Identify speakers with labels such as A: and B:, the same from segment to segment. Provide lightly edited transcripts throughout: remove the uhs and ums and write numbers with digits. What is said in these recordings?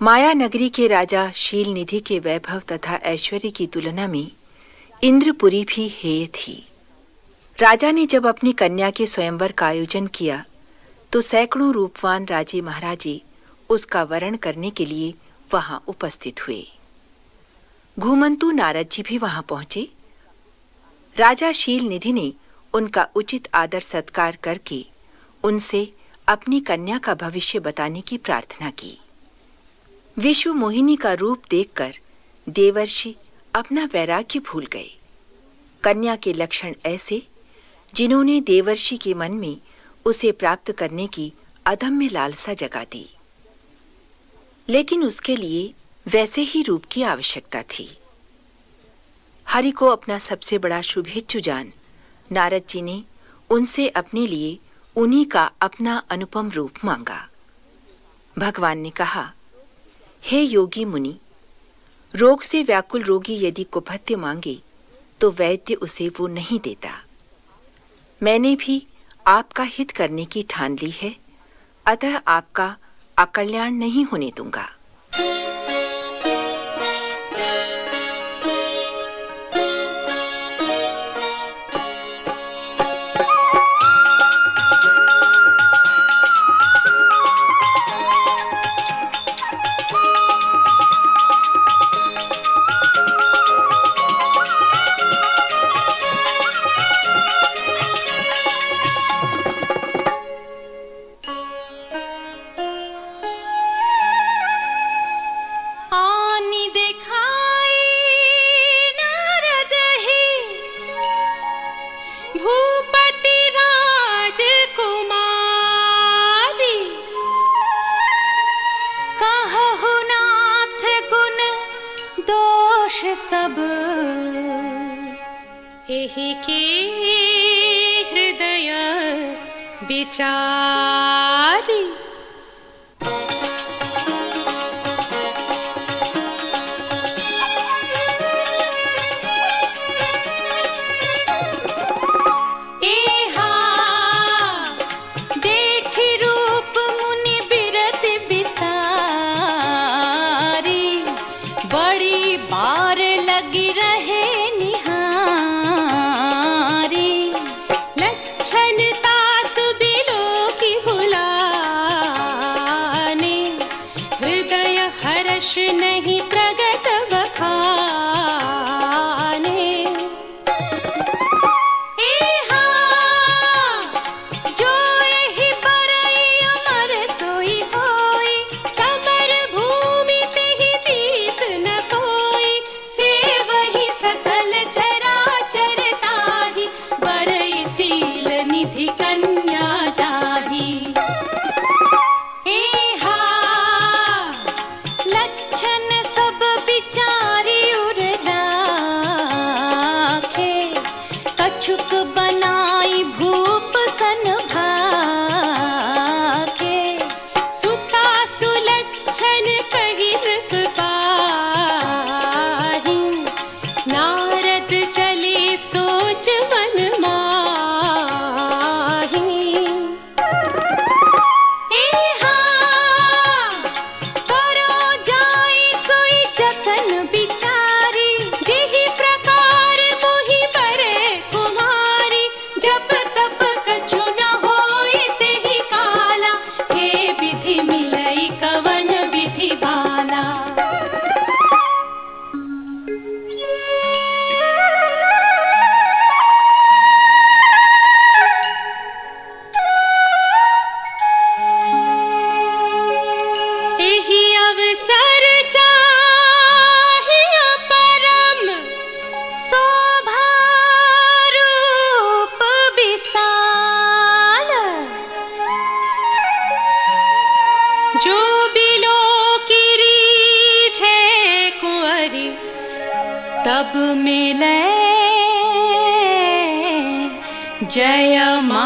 A: माया नगरी के राजा शीलनिधि के वैभव तथा ऐश्वर्य की तुलना में इंद्रपुरी भी हेय थी। राजा ने जब अपनी कन्या के स्वयंवर का आयोजन किया तो सैकड़ों रूपवान राजे महाराजे उसका वरण करने के लिए वहां उपस्थित हुए। घूमंतु नारद जी भी वहां पहुंचे। राजा शीलनिधि ने उनका उचित आदर सत्कार करके उनसे अपनी कन्या का भविष्य बताने की प्रार्थना की। विश्व मोहिनी का रूप देखकर देवर्षि अपना वैराग्य भूल गए। कन्या के लक्षण ऐसे जिन्होंने देवर्षि के मन में उसे प्राप्त करने की अदम्य लालसा जगा दी, लेकिन उसके लिए वैसे ही रूप की आवश्यकता थी। हरि को अपना सबसे बड़ा शुभेच्छु जान नारद जी ने उनसे अपने लिए उन्हीं का अपना अनुपम रूप मांगा। भगवान ने कहा, हे योगी मुनि, रोग से व्याकुल रोगी यदि कुपथ्य मांगे तो वैद्य उसे वो नहीं देता। मैंने भी आपका हित करने की ठान ली है, अतः आपका अकल्याण नहीं होने दूंगा।
B: सब एहि के हृदय विचारी। नहीं प्रगट बखाने जो एहि बरई अमर सोई होई, समर भूमि तेहि जीत न कोई, से वही सकल चराचर ताहि, बरई शील निधि कन्या जाहि। कछुक बनाई भूप सन भाके, सुता सुलक्षण कहि नृप पाहि, नारद चले सोच मन माहि। सब मिले जयमाल।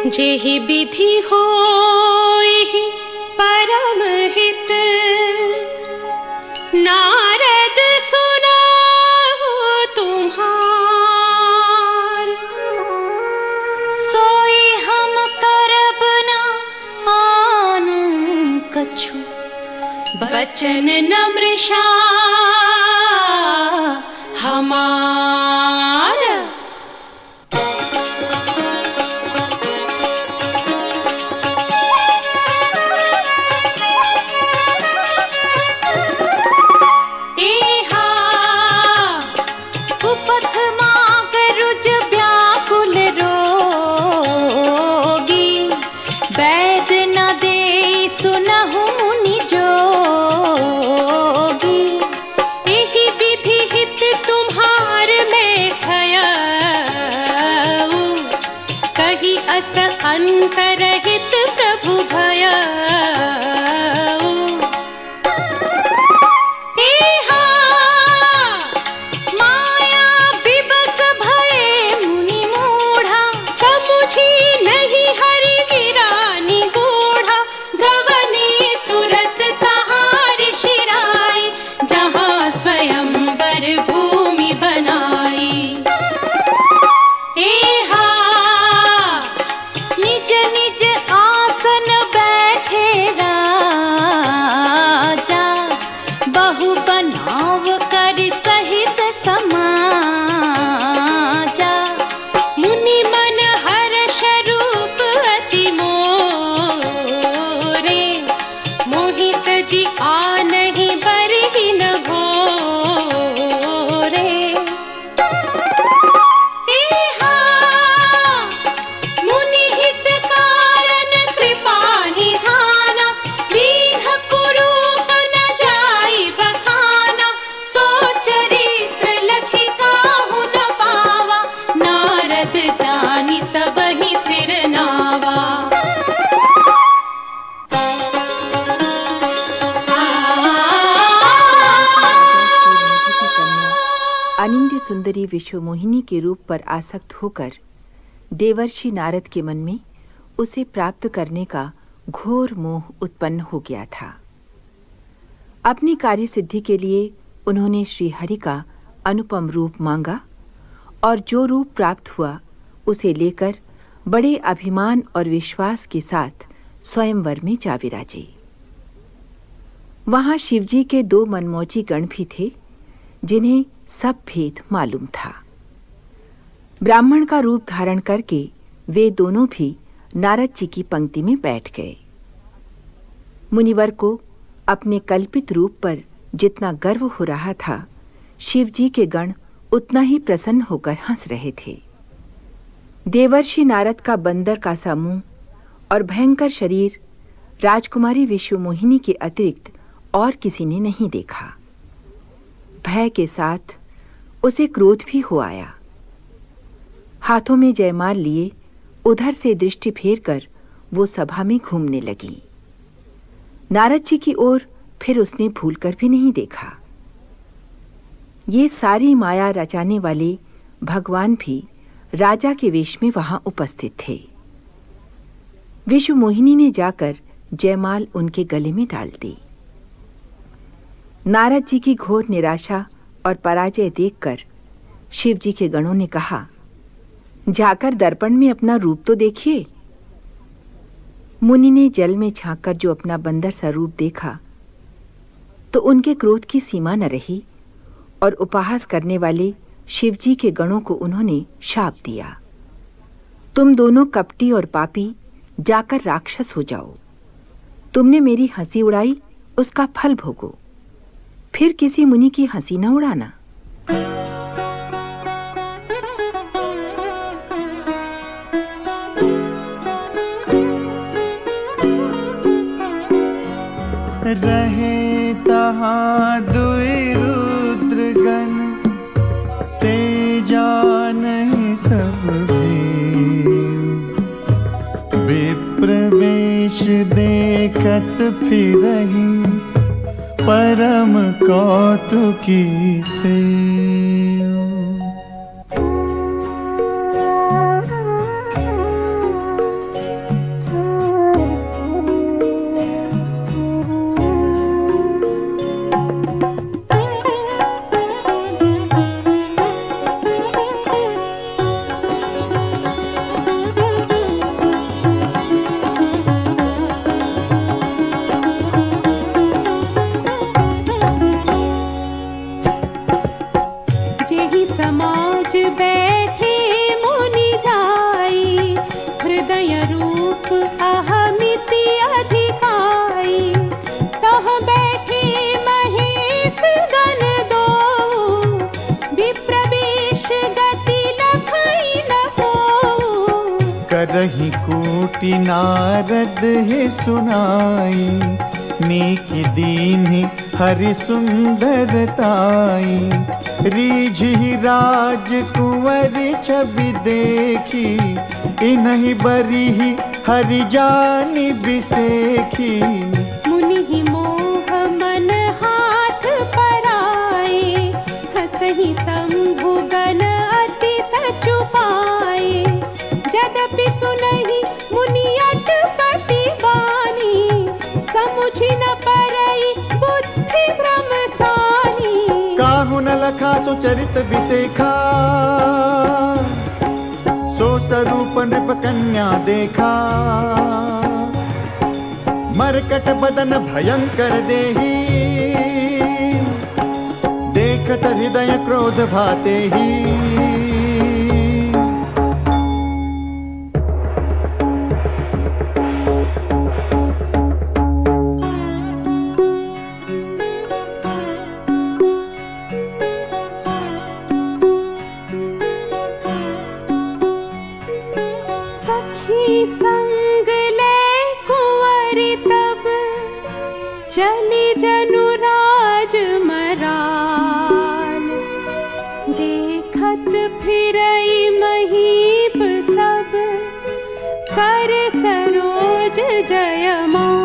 B: जेहि विधि होई परम हित, नारद सुनाहु तुम्हार। सोई हम करब न आनु कछु, बचन न मृषा हमार। अंतरहित प्रभु भया माया विबस भये मुनि मूढ़ा, समुझी नहीं हरि गिरानी गूढ़ा। गवने तुरत कहारि शिराई, जहाँ स्वयंवर भूमि बनाई। निज निज आसन बैठे राजा, बहु बनाव कर सहित समाजा। मुनि मन हर्ष रूप अति मोरे, मोहित जी आनहि बरहि न भोरे।
A: अनिंद्य सुंदरी विश्वमोहिनी के रूप पर आसक्त होकर देवर्षि नारद के मन में उसे प्राप्त करने का घोर मोह उत्पन्न हो गया था। अपनी कार्य सिद्धि के लिए उन्होंने श्री हरि का अनुपम रूप मांगा और जो रूप प्राप्त हुआ उसे लेकर बड़े अभिमान और विश्वास के साथ स्वयंवर में जा विराजे। वहां शिवजी के 2 मनमौजी गण भी थे, जिन्हें सब भेद मालूम था। ब्राह्मण का रूप धारण करके वे दोनों भी नारद जी की पंक्ति में बैठ गए। मुनिवर को अपने कल्पित रूप पर जितना गर्व हो रहा था, शिवजी के गण उतना ही प्रसन्न होकर हंस रहे थे। देवर्षि नारद का बंदर का सा मुंह और भयंकर शरीर राजकुमारी विश्वमोहिनी के अतिरिक्त और किसी ने नहीं देखा। भय के साथ उसे क्रोध भी हो आया। हाथों में जयमाल लिए उधर से दृष्टि फेरकर वो सभा में घूमने लगी। नारद जी की ओर फिर उसने भूलकर भी नहीं देखा। ये सारी माया रचाने वाले भगवान भी राजा के वेश में वहां उपस्थित थे। विश्वमोहिनी ने जाकर जयमाल उनके गले में डाल दी। नारद जी की घोर निराशा और पराजय देखकर शिवजी के गणों ने कहा, जाकर दर्पण में अपना रूप तो देखिए। मुनि ने जल में झांककर जो अपना बंदर सा रूप देखा तो उनके क्रोध की सीमा न रही और उपहास करने वाले शिवजी के गणों को उन्होंने शाप दिया, तुम दोनों कपटी और पापी जाकर राक्षस हो जाओ। तुमने मेरी हंसी उड़ाई, उसका फल भोगो। फिर किसी मुनि की हंसी न उड़ाना।
C: रहे तहाँ दुई रुद्रगण, तेजा नहीं सब विप्रवेश देखत फिरहि, परम कौतुकी तेऊ।
B: समाज बैठे मुनि जाई, हृदय रूप अहमिति अधिकाई। तह बैठे महेश गण दो, विप्रवेश गति लखई न हो।
C: करहि कोटि नारद हे सुनाई, नीक दीन्हि हरि सुंदरताई। रीझहि राज कुंवर छवि देखी, इन्हि बरिहि हरि जानि बिसेखी।
B: मुनि मोह मन हाथ पराए, हंसहि शंभु गण अति सचुपाए। जदपि सुनहि मुनि अटपटी बानी, समुझि न परई बुद्धि भ्रम सानी।
C: काहु न लखा सो चरित बिसेखा, सो स्वरूप नृप कन्या देखा। मरकट बदन भयंकर देही, देखत हृदय क्रोध भाते ही।
B: संग ले कुंवरी तब, चली जनु राज मराल। देखत फिरई महीप सब, कर सरोज जयमाल।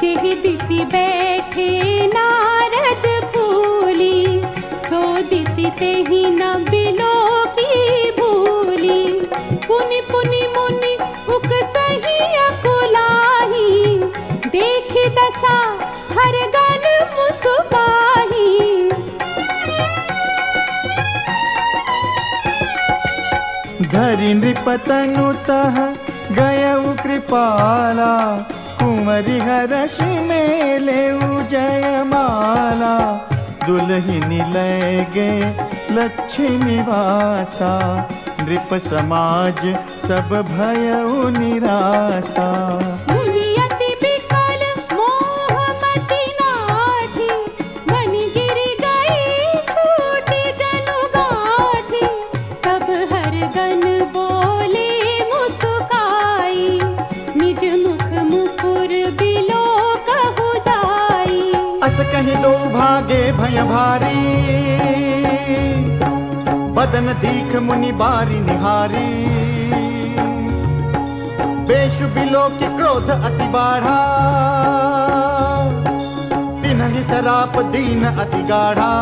B: जेहि दिसि बैठे नारद फूली, सो दिसि तेहि न बिलो की भूली। पुनि पुनि मुनि उकसहि अकुलाहि, देखि
C: धरि नृपतनु तह गयउ कृपाला, कुंवरी हरषि मेलेउ जयमाला। दुल्हिनी लय गे लक्ष्मी वासा, नृप समाज सब भयउ निरासा।
B: मुनि अति बिकल मोहमति नाठी, मन गिर गई छूटी जनु गाठी। तब हर गन बोले मुस्काई, निज मुख मुकुर बिलो कहु जाई।
C: अस कहीं दो भागे भय भारी, बदन दीख मुनि बारी निहारी। बेशु बिलो की क्रोध अति बाढ़ा, तिन्हि सराप दीन अति गाढ़ा।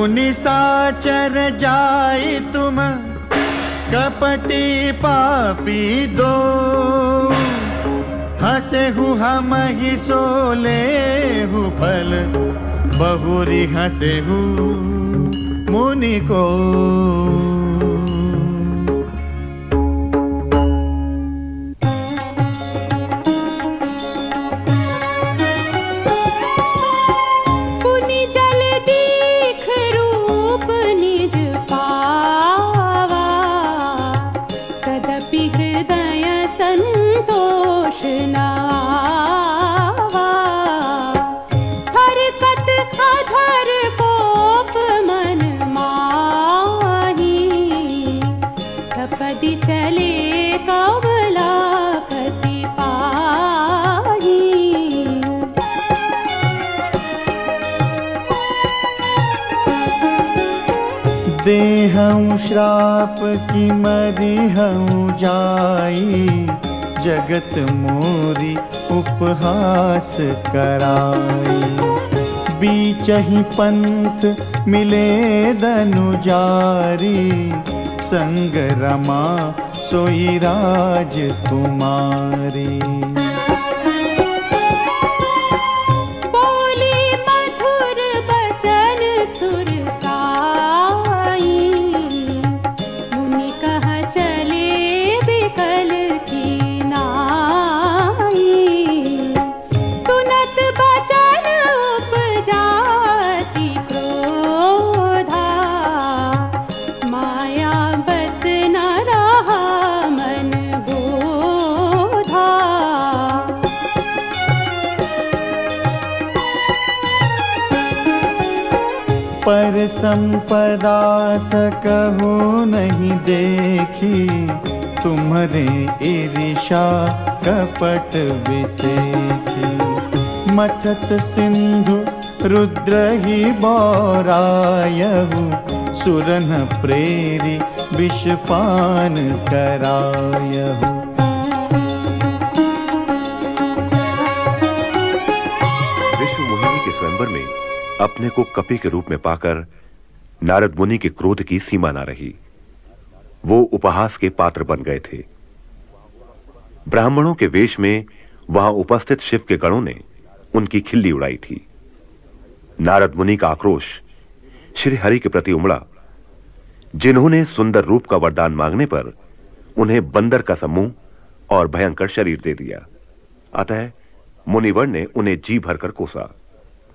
C: निशाचर जाई तुम कपटी पापी दो, हंसे हु हम ही सोले हु फल, बहुरी हंसे हु मुनि को। देहं श्राप की मरी हूँ जाई, जगत मोरी उपहास कराई। बीचहि पंथ मिले दनुजारी, संग रमा सोई राज तुम्हारी। पर संपदा सकहु नहीं देखी, तुम्हारे ईर्षा कपट विसेखी। मथत सिंधु रुद्र ही बौरायहु, सुरन प्रेरी विषपान करायहु।
D: विश्वमोहिनी के स्वयंवर में अपने को कपि के रूप में पाकर नारद मुनि के क्रोध की सीमा ना रही। वो उपहास के पात्र बन गए थे। ब्राह्मणों के वेश में वहां उपस्थित शिव के गणों ने उनकी खिल्ली उड़ाई थी। नारद मुनि का आक्रोश श्री हरि के प्रति उमड़ा, जिन्होंने सुंदर रूप का वरदान मांगने पर उन्हें बंदर का समूह और भयंकर शरीर दे दिया। अतः मुनिवर ने उन्हें जी भरकर कोसा,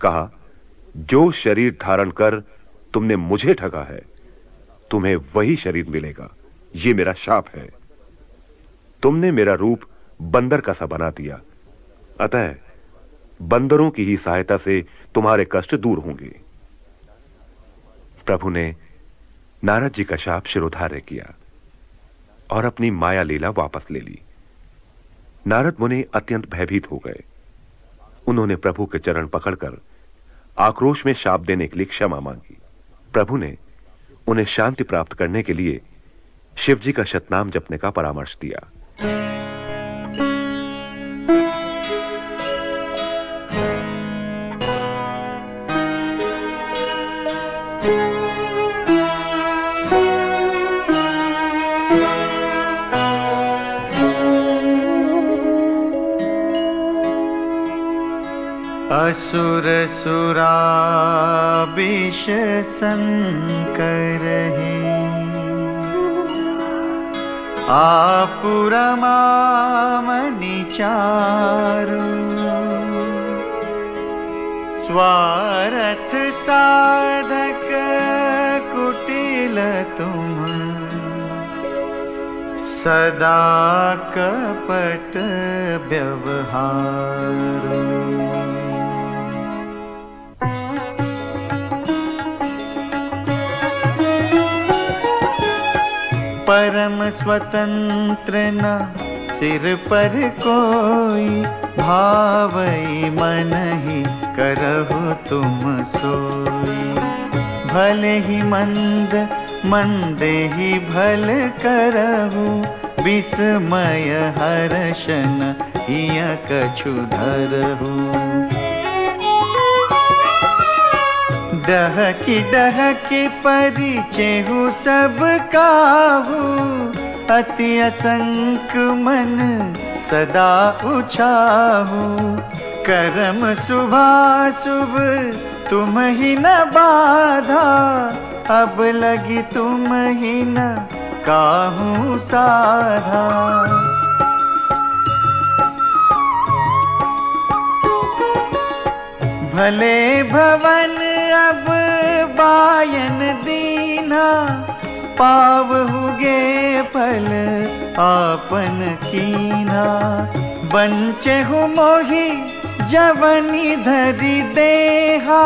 D: कहा, जो शरीर धारण कर तुमने मुझे ठगा है, तुम्हें वही शरीर मिलेगा। यह मेरा शाप है। तुमने मेरा रूप बंदर का सा बना दिया, अतः बंदरों की ही सहायता से तुम्हारे कष्ट दूर होंगे। प्रभु ने नारद जी का शाप शिरोधार्य किया और अपनी माया लीला वापस ले ली। नारद मुनि अत्यंत भयभीत हो गए। उन्होंने प्रभु के चरण पकड़कर आक्रोश में शाप देने के लिए क्षमा मांगी। प्रभु ने उन्हें शांति प्राप्त करने के लिए शिव जी का शतनाम जपने का परामर्श दिया।
C: असुर सुराबिष संकर है आपुरमामनि चारु स्वार्थ साधक कुटिल तुम सदा कपट व्यवहार। परम स्वतंत्र न सिर पर कोई भावई मन ही करहु तुम सोई। भले ही मंद मंदे ही भल करहु विस्मय हर्षन हिय कछु धरहु। डहकी परिचेहु सब काहू अति असंक मन सदा उछाहू। करम शुभाशुभ तुम ही न बाधा अब लगी तुम ही न काहू साधा। भले भवन अब बायन दीना पावहुगे फल आपन कीना। बंचहु मोहि जवनी धरि देहा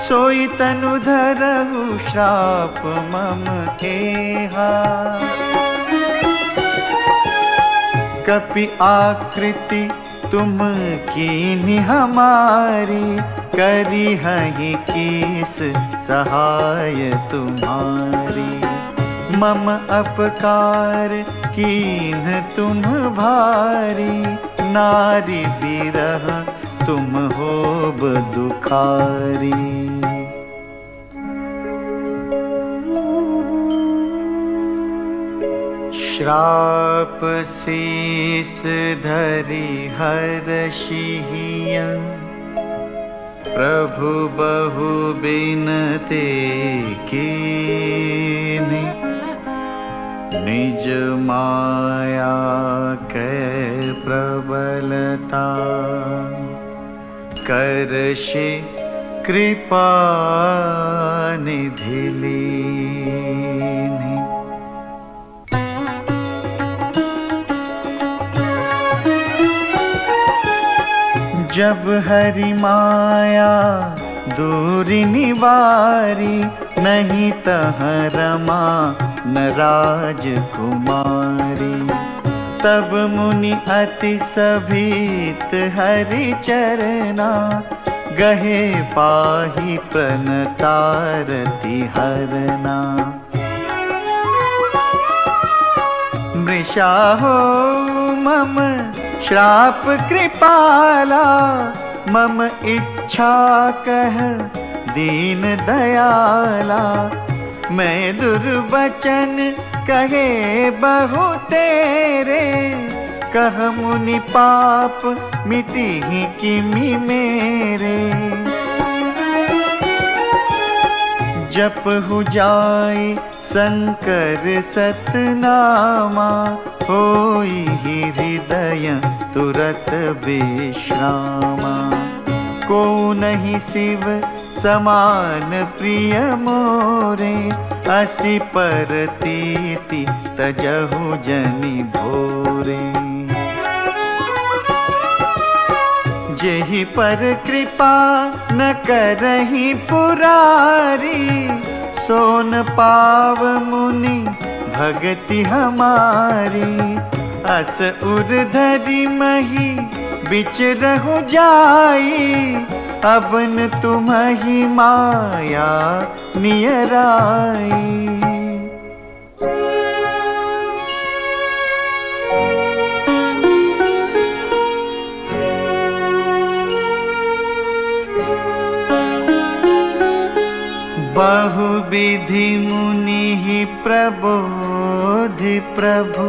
C: सोई तनु धरहु श्राप मम केहा। कपि आकृति तुम कीन्ही हमारी करी हहि कीस सहाय तुम्हारी। मम अपकार कीन्ह तुम भारी नारी बिरह तुम होब दुखारी। श्राप शीस धरि हर्षिहिय प्रभु बहु बिनते कीन्हि। निज माया कै प्रबलता करषि कृपा निधि लीन्हि। जब हरि माया दूरी निवारी नहीं तह रमा न राजकुमारी। तब मुनि अति सभीत हरि चरना गहे पाहि प्रणतारति हरना। मृषा हो मम श्राप कृपाला मम इच्छा कह दीन दयाला। मैं दुर्वचन कहे बहु तेरे कह मुनि पाप मिटी ही किमि मेरे। जप हो जाए शंकर सतनामा होई ही हृदय तुरत विश्रामा। को नहीं शिव समान प्रिय मोरे असी परतीति तजहु जनि भोरे। जेहि पर कृपा न करहि पुरारी सोन पाव मुनि भगति हमारी। अस उर धरि मही बिचरहु जाई अबन तुम्हि माया नियराई। बहु विधि मुनि प्रबोधि प्रभु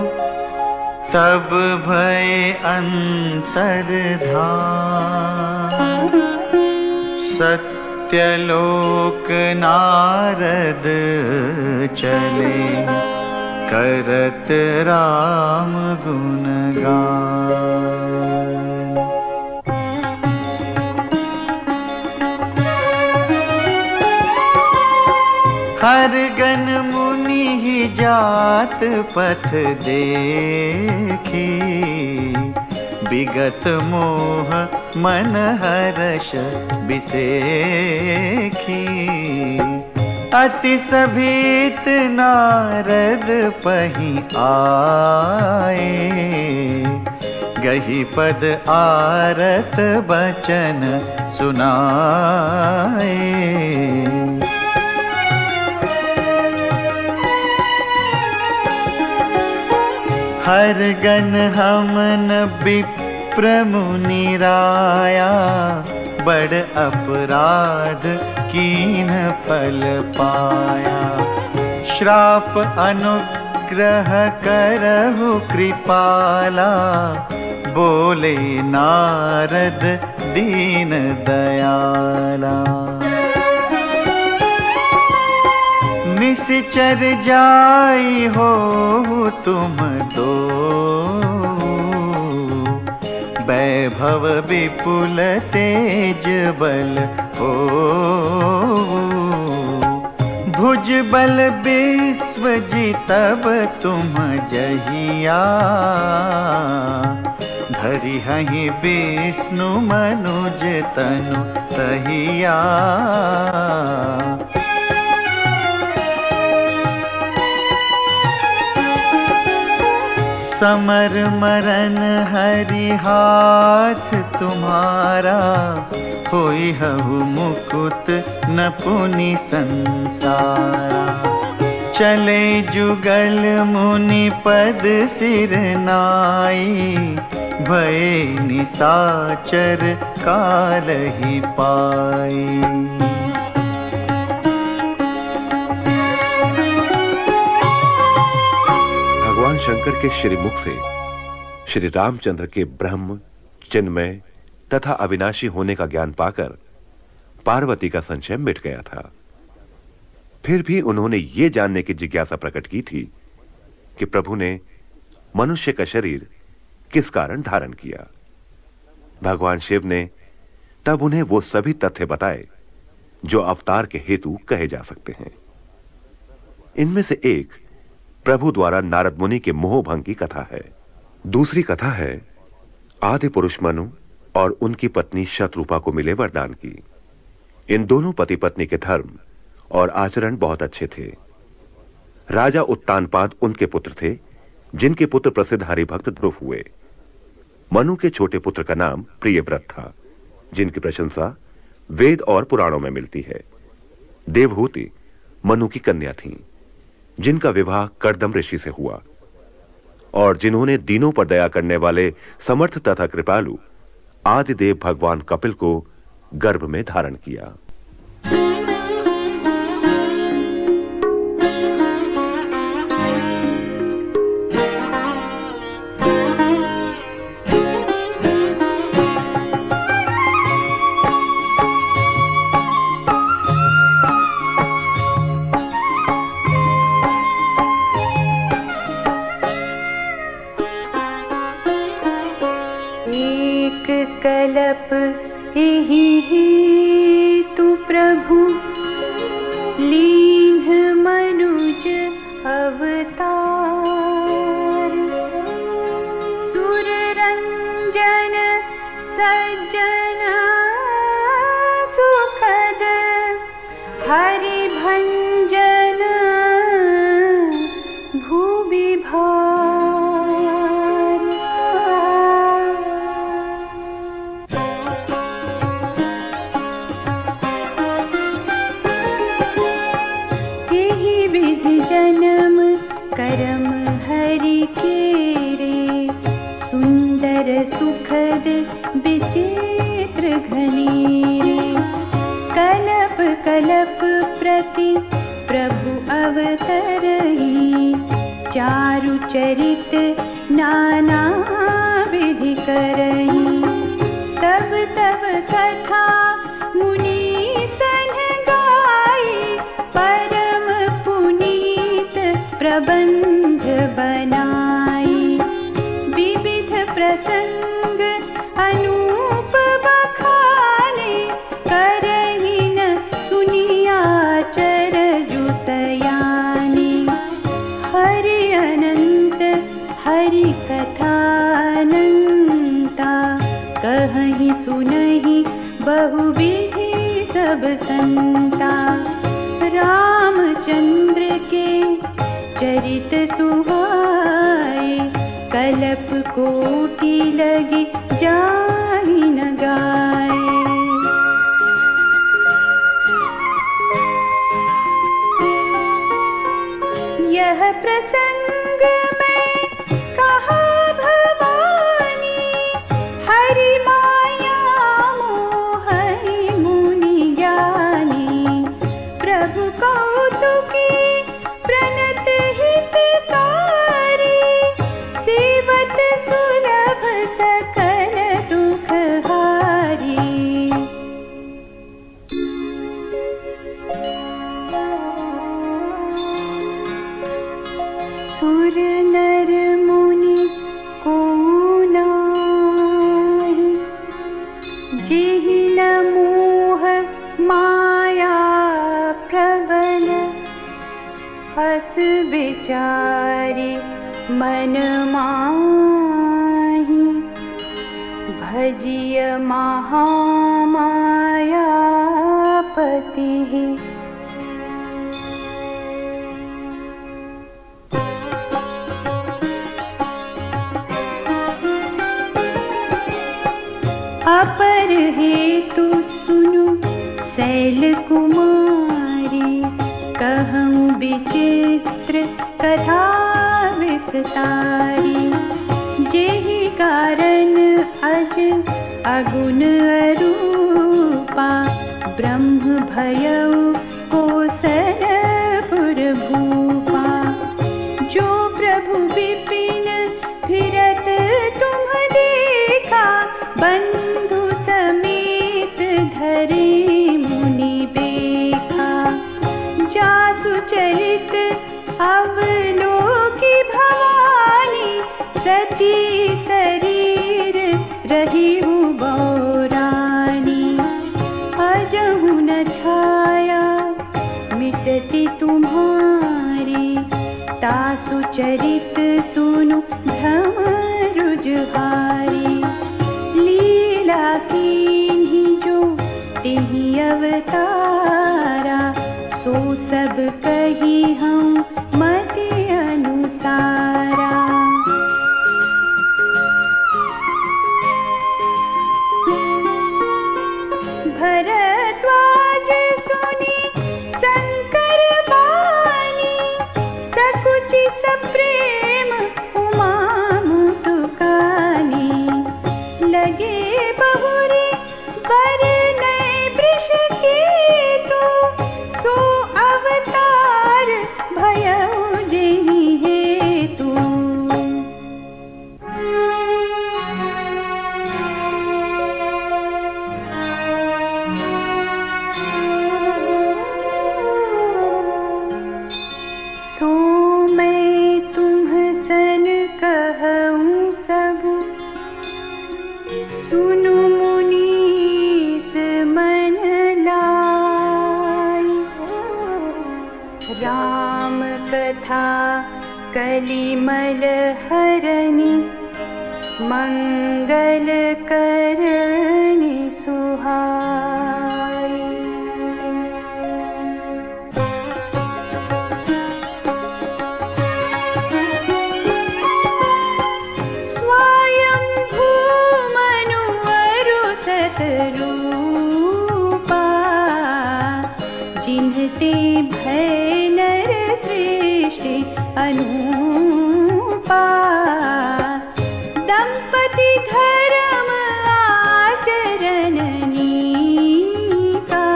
C: तब भय अंतर्धान, सत्यलोक नारद चले, करत राम गुणगान। हर गण मुनि ही जात पथ देखी, विगत मोह मन हर्ष बिसेखी। अति सभीत नारद पहि आए, गही पद आरत बचन सुनाए। हर गण हमन विप्र मुनि राया, बड़ अपराध कीन फल पाया। श्राप अनुग्रह करहु कृपाला, बोले नारद दीन दयाला। निश्चर जाई हो तुम दो, वैभव विपुल तेज बल हो। भुज बल विश्व जितब तुम जहिया, धरि हहि विष्णु मनुज तनु तहिया। समर मरन हरि हाथ तुम्हारा, होई हहु मुकुत न पुनि संसारा। चले जुगल मुनि पद सिर नाई, भय निसाचर काल ही पाई।
D: भगवान शंकर के श्रीमुख से श्री रामचंद्र के ब्रह्म, चिन्मय तथा अविनाशी होने का ज्ञान पाकर पार्वती का संशय मिट गया था। फिर भी उन्होंने यह जानने की जिज्ञासा प्रकट की थी कि प्रभु ने मनुष्य का शरीर किस कारण धारण किया। भगवान शिव ने तब उन्हें वो सभी तथ्य बताए जो अवतार के हेतु कहे जा सकते हैं। इनमें से एक प्रभु द्वारा नारद मुनि के मोहभंग की कथा है। दूसरी कथा है आदि पुरुष मनु और उनकी पत्नी शतरूपा को मिले वरदान की। इन दोनों पति पत्नी के धर्म और आचरण बहुत अच्छे थे। राजा उत्तानपाद उनके पुत्र थे, जिनके पुत्र प्रसिद्ध हरिभक्त ध्रुव हुए। मनु के छोटे पुत्र का नाम प्रियव्रत था, जिनकी प्रशंसा वेद और पुराणों में मिलती है। देवहूति मनु की कन्या थीं, जिनका विवाह कर्दम ऋषि से हुआ और जिन्होंने दीनों पर दया करने वाले समर्थ तथा कृपालु आदिदेव भगवान कपिल को गर्भ में धारण किया।
B: कलप एहि हेतु प्रभु लीन्ह मनुज अवतार। सुर रंजन सज्जन सुखद हरि भंजन भूविभार। जन्म करम हरि केरे सुंदर सुखद विचित्र घनेरे। कलप कलप प्रति प्रभु अवतरहि चारु चरित नाना विधि करई। तब तब कथा मुनि सन गाई, परम पुनीत प्रबंध बनाई। विविध प्रसंग अनूप बखाने, करहि न सुनिया चरजु सयाने। हरि अनंत हरि कथानंता, कहहि सुनहि बहुविधि सब संता। रामचंद्र के चरित सुहाए, कल्प कोटि लगी जाहि न गाए। यह प्रसंग में कहा भवानी, हरि माया मोहि मुनि ज्ञानी। प्रभु कौतुकी प्रणत हितकारी, सेवत सुलभ सकल दुख हारी। सुर नर मुनि को नाहि, जेहि न मोह माया प्रबल। हस विचारि मन माहि, भजिय महामाया पति। अपर हेतु सुनु शैल कुमारी, कहूँ विचित्र कथा विस्तारी। जेहि कारण अज अगुण अरूपा, ब्रह्म भयउ कोसलपुर भूपा। जो प्रभु विपिन फिरत तुम देखा, बंधु समेत धरे मुनि बेखा। जासु चरित अवलोकी भवानी, सती शरीर रहिहु बौरानी। अजहु न छाया मिटती तुम्हारी, तासु चरित सुनु भ्रम रुजहारी। लीला कीन्ही जो तिहि अवतारा, सो सब कही हम मति अनुसारा। भरद्वाज सुनी शंकर बानी, सकुचि सप्रेम उमा मुसुकानी। लगे बहुरी बरनय वृष केतु, सो अवतार भयउ जेहि हेतु। सो मैं तुम सन कहूँ सब, सुनु मुनीस मन लाई। राम कथा कलिमल हरनि, मंगल करनि सुहाई। स्वयं भूमनु अरु सतरूपा, जिन्हते भय नर सृष्टि अनूपा। दंपति धर्म आचरण नीका,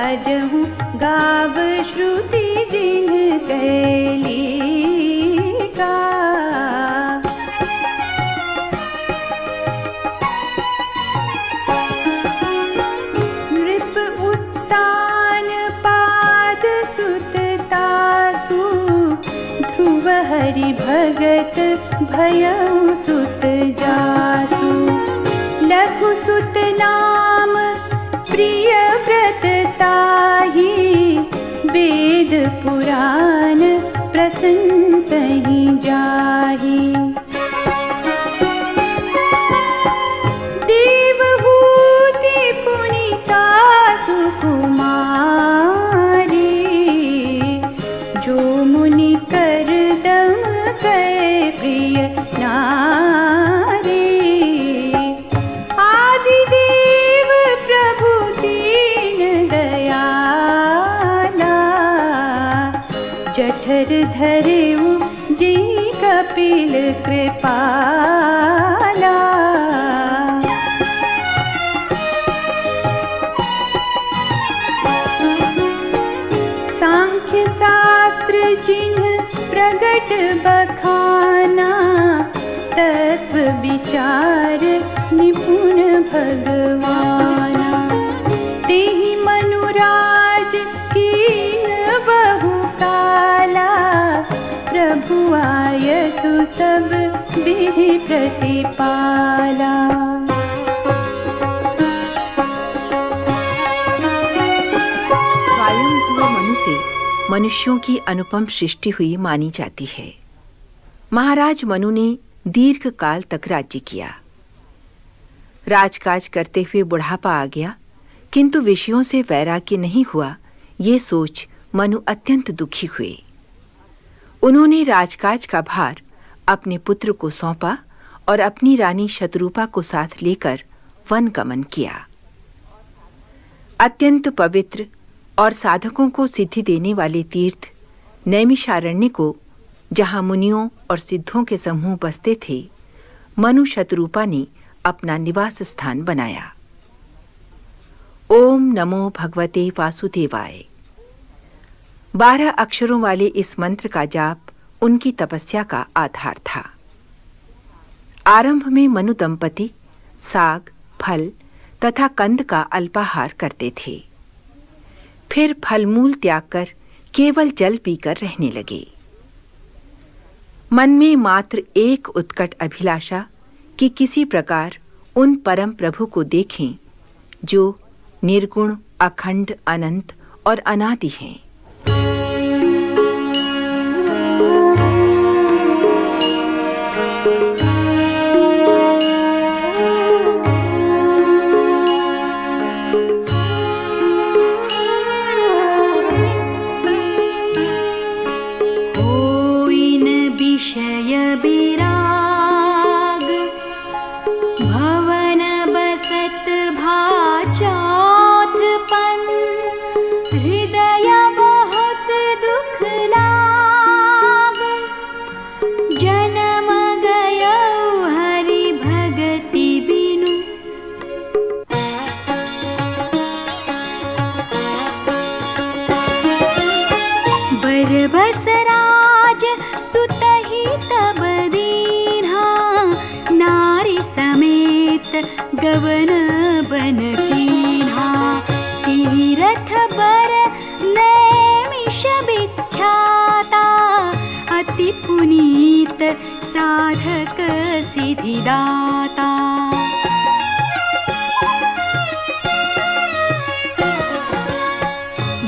B: अजहु गाव श्रुति जिन्ह कैलिका। हरि भगत भयउ सुत जासु। लघु सुत नाम प्रिय व्रत ताहि, वेद पुराण प्रशंसहि जाहि। देवहूति पुनीता सुकुमारी, जो मुनि करदम कै प्रिय नारी। आदिदेव प्रभु दीन दयाला, जठर धरेउ जी कपिल कृपाला। सांख्य शास्त्र जिन्ह प्रगट बखाना, तत्व विचार निपुण भगवाना। तेहि मनुराज कीन बहु काला, प्रभु आयसु सब बिहि प्रतिपाला।
A: स्वयंभू मनु से मनुष्यों की अनुपम सृष्टि हुई मानी जाती है। महाराज मनु ने दीर्घ काल तक राज्य किया। राजकाज करते हुए बुढ़ापा आ गया, किंतु विषयों से वैराग्य नहीं हुआ, ये सोच मनु अत्यंत दुखी हुए। उन्होंने राजकाज का भार अपने पुत्र को सौंपा और अपनी रानी शतरूपा को साथ लेकर वन गमन किया। अत्यंत पवित्र और साधकों को सिद्धि देने वाले तीर्थ नैमिषारण्य को, जहां मुनियों और सिद्धों के समूह बसते थे, मनु शतरूपा ने अपना निवास स्थान बनाया। ओम नमो भगवते वासुदेवाय। 12 अक्षरों वाले इस मंत्र का जाप उनकी तपस्या का आधार था। आरंभ में मनु दंपति साग, फल तथा कंद का अल्पाहार करते थे। फिर फलमूल त्याग कर केवल जल पीकर रहने लगे। मन में मात्र एक उत्कट अभिलाषा कि किसी प्रकार उन परम प्रभु को देखें जो निर्गुण, अखंड, अनंत और अनादि हैं।
B: बसराज सुतहि तब दीन्हा, नारी समेत गवन बन कीन्हा। तीरथ बर नैमिष विख्याता, अति पुनीत साधक सिद्धिदाता।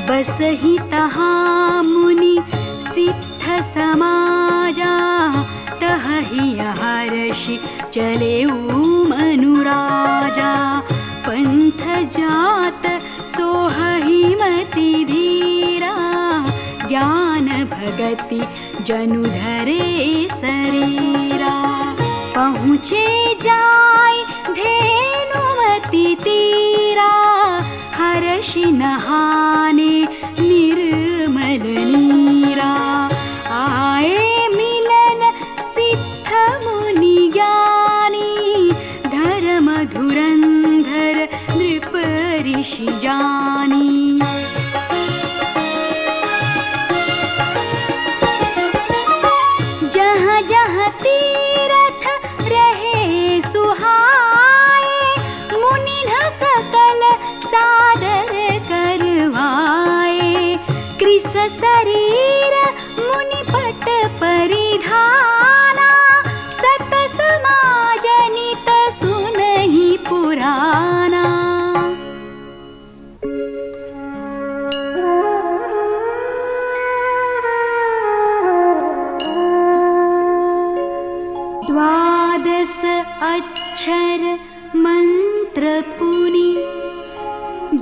B: बसहि तहाँ मुनि सिद्ध समाजा, तहि हर्षि चलेउ मनुराजा। पंथ जात सोहहि मति धीरा, ज्ञान भगति जनु धरे शरीरा। पहुँचे जाय धेनुमति तीरा, हर्षि नहाने निर्मल नीरा। आए मिलन सिद्ध मुनि ज्ञानी, धर्म धुरंधर नृप ऋषि जानी। जहाँ जहाँ तीरथ रहे सुहाए, मुनि न सकल सादर करवाए। कृस शरीर मुनि पट परी विधाना, सत समाज नित सुनहि पुराना। द्वादश अक्षर मंत्र पुनि,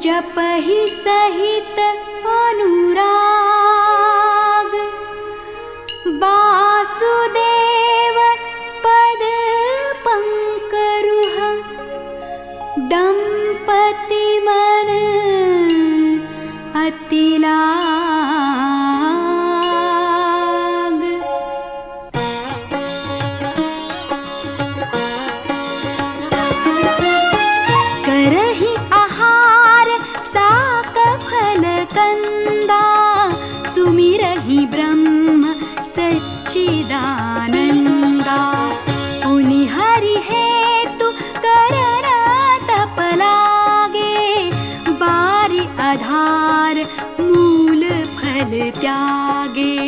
B: जपहि सहित अनुराग। वासुदेव पद पंकरुह, दंपति मन अति लाग। करहि आहार साक फल कंदा, सुमिरहि ब्रह्म सच्चिदानंदा। पुनि हरि हेतु करन तप लागे, बारि आधार मूल फल त्यागे।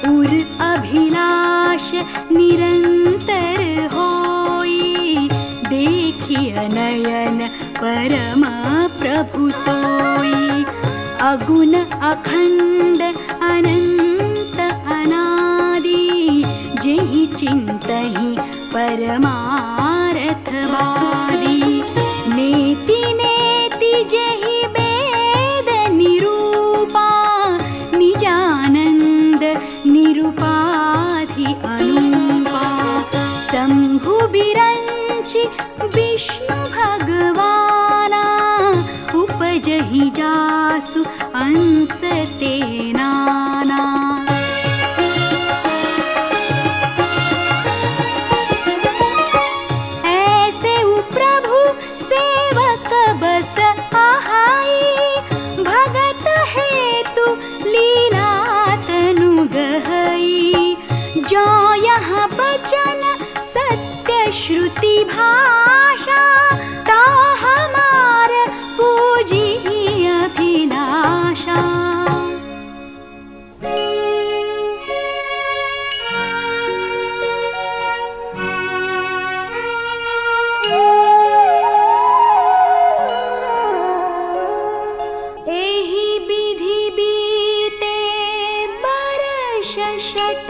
B: उर अभिलाष निरंतर होई, देखिय नयन परम प्रभु सोई। अगुण अखंड अनंत अनादि, जेहि चिंतहि परमार्थवादी। नेति नेति जेहि वेद निरूपा, निजानंद निरुपाधि अनुपा। शंभु बिरंचि विष्णु भगवाना, उपजहि जासु अंस ते नाना। ऐसे प्रभु सेवक बस आहाई, भगत हेतु लीला तनु गहई। जो यहाँ बचन सत्य श्रुति भाषा, ता हमार पूजी अभिलाषा। एहि विधि बीते बरस शत,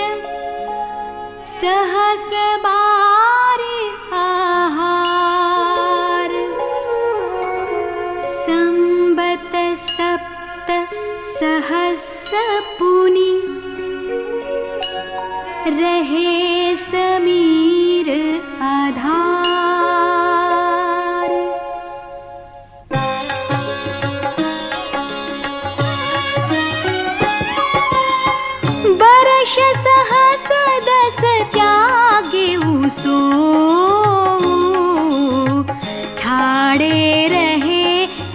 B: सहस बारि आहार। संबत सप्त सहस्र पुनि, रहे समीर आधार। बरस सहस दस त्यागे उसो, ठाड़े रहे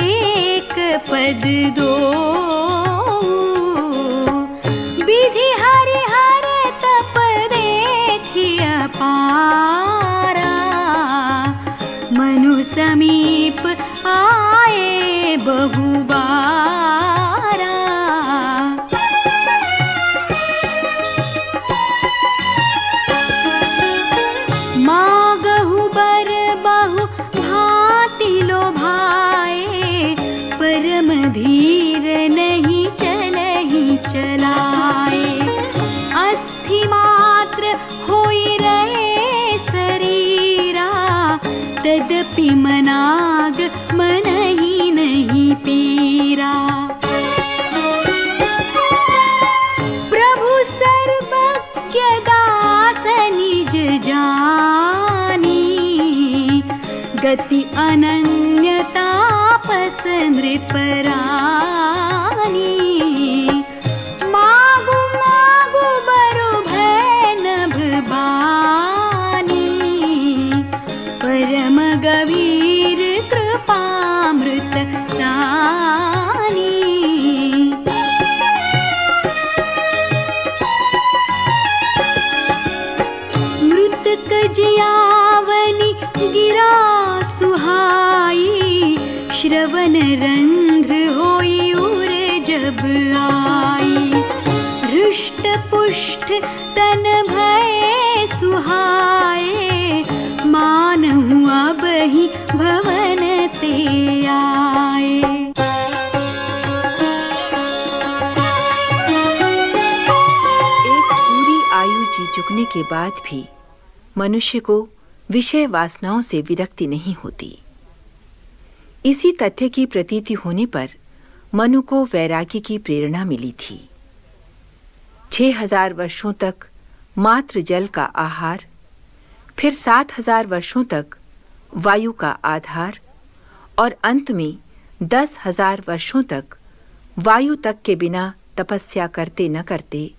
B: एक पद दो। विधि हरिहर तप देखिय पारा, मनु समीप आए बहुबारा। मागहु बर बहु भांति लोभाए, परम धीर नहीं चलहि चलाए। अस्थि मात्र होई रहे शरीरा, तदपि मनाग मन ही नहीं पीरा। प्रभु सर्वज्ञ दास निज जानी, गति अनन्यता पस नृपरानी। मागु मागु बरु भय नभ बानी, परम गवीर कृपामृत सानी। मृतक जियावनी गिरा सुहाई, श्रवण रंध्र होई जब आई, हृष्ट पुष्ट तन भये सुहाए, मानहु अब ही भवन ते आए।
A: एक पूरी आयु जी चुकने के बाद भी मनुष्य को विषय वासनाओं से विरक्ति नहीं होती। इसी तथ्य की प्रतीति होने पर मनु को वैराग्य की प्रेरणा मिली थी। 6000 वर्षों तक मात्र जल का आहार, फिर 7000 वर्षों तक वायु का आधार और अंत में 10,000 वर्षों तक वायु तक के बिना तपस्या करते न करते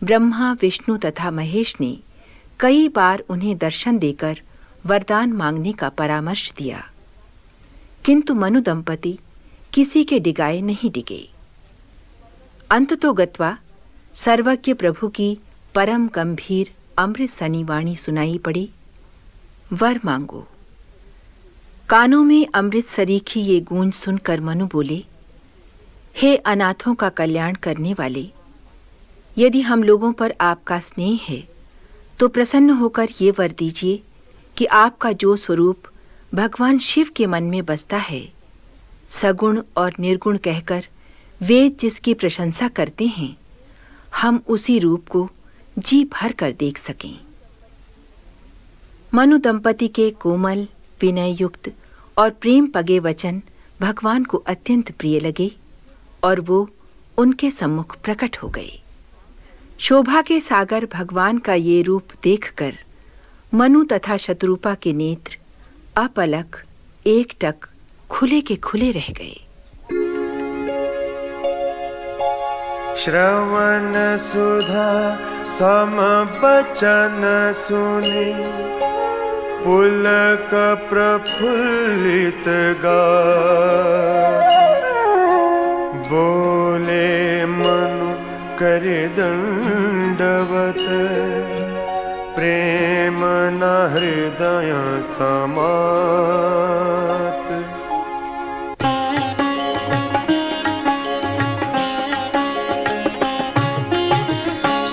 A: ब्रह्मा, विष्णु तथा महेश ने कई बार उन्हें दर्शन देकर वरदान मांगने का परामर्श दिया, किंतु मनु दंपति किसी के डिगाए नहीं डिगे। अंततोगत्वा सर्वज्ञ प्रभु की परम गंभीर अमृत सनी वाणी सुनाई पड़ी, वर मांगो। कानों में अमृत सरीखी ये गूंज सुनकर मनु बोले, हे अनाथों का कल्याण करने वाले, यदि हम लोगों पर आपका स्नेह है तो प्रसन्न होकर ये वर दीजिए कि आपका जो स्वरूप भगवान शिव के मन में बसता है, सगुण और निर्गुण कहकर वेद जिसकी प्रशंसा करते हैं, हम उसी रूप को जी भर कर देख सकें। मनु दंपति के कोमल, विनय युक्त और प्रेम पगे वचन भगवान को अत्यंत प्रिय लगे और वो उनके सम्मुख प्रकट हो गए। शोभा के सागर भगवान का ये रूप देखकर मनु तथा शत्रुपा के नेत्र अपलक एकटक खुले के खुले रह गए।
E: श्रवण सुधा सम बचन सुनि, पुलक प्रफुल्लित गात्र, बोले मनु करे दंडवत, प्रेम न हृदय समात।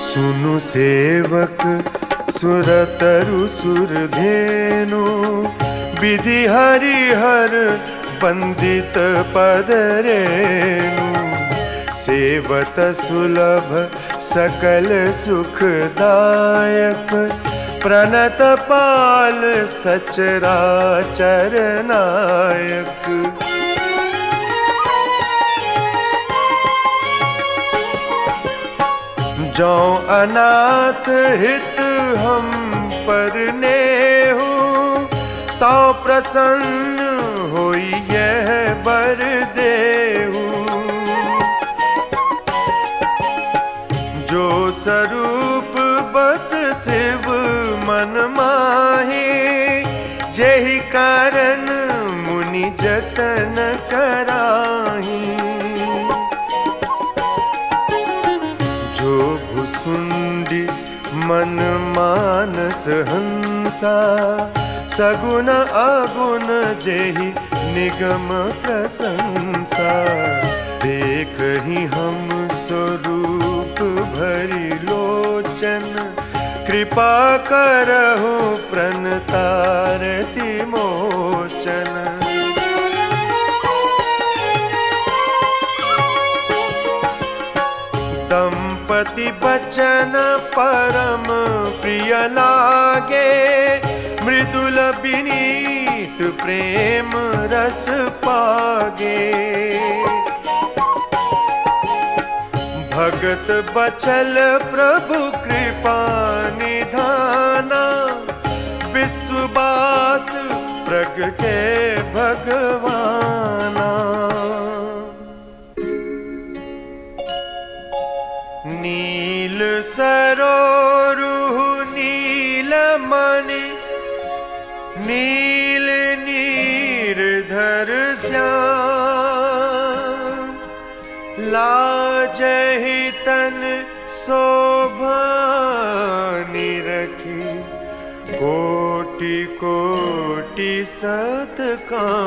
E: सुनु सेवक सुरतरु सुरधेनु, विधि हरिहर बंदित पद रेनु, सेवत सुलभ सकल सुखदायक, प्रणत पाल सचराचर नायक। जो अनाथ हित हम पर नेहु, तो प्रसन्न होई यह बर देहु। जो स्वरूप बस शिव मन माहे, जेहि कारण मुनि जतन कराही। जो भुसुंडी मन मानस हंसा, सगुण अगुण जेहि निगम प्रशंसा। देखहि हम स्वरूप भरि लोचन, कृपा करहु प्रणतारति मोचन। दंपति बचन परम प्रिय लागे, मृदुल विनीत प्रेम रस पागे। भगत बचल प्रभु कृपा निधाना, विश्वास प्रगटे भगवाना। नील सरोरुह नील मणि, नील नीरधर श्याम। लाजहि तन शोभा निरखी, कोटि कोटि सतकाम।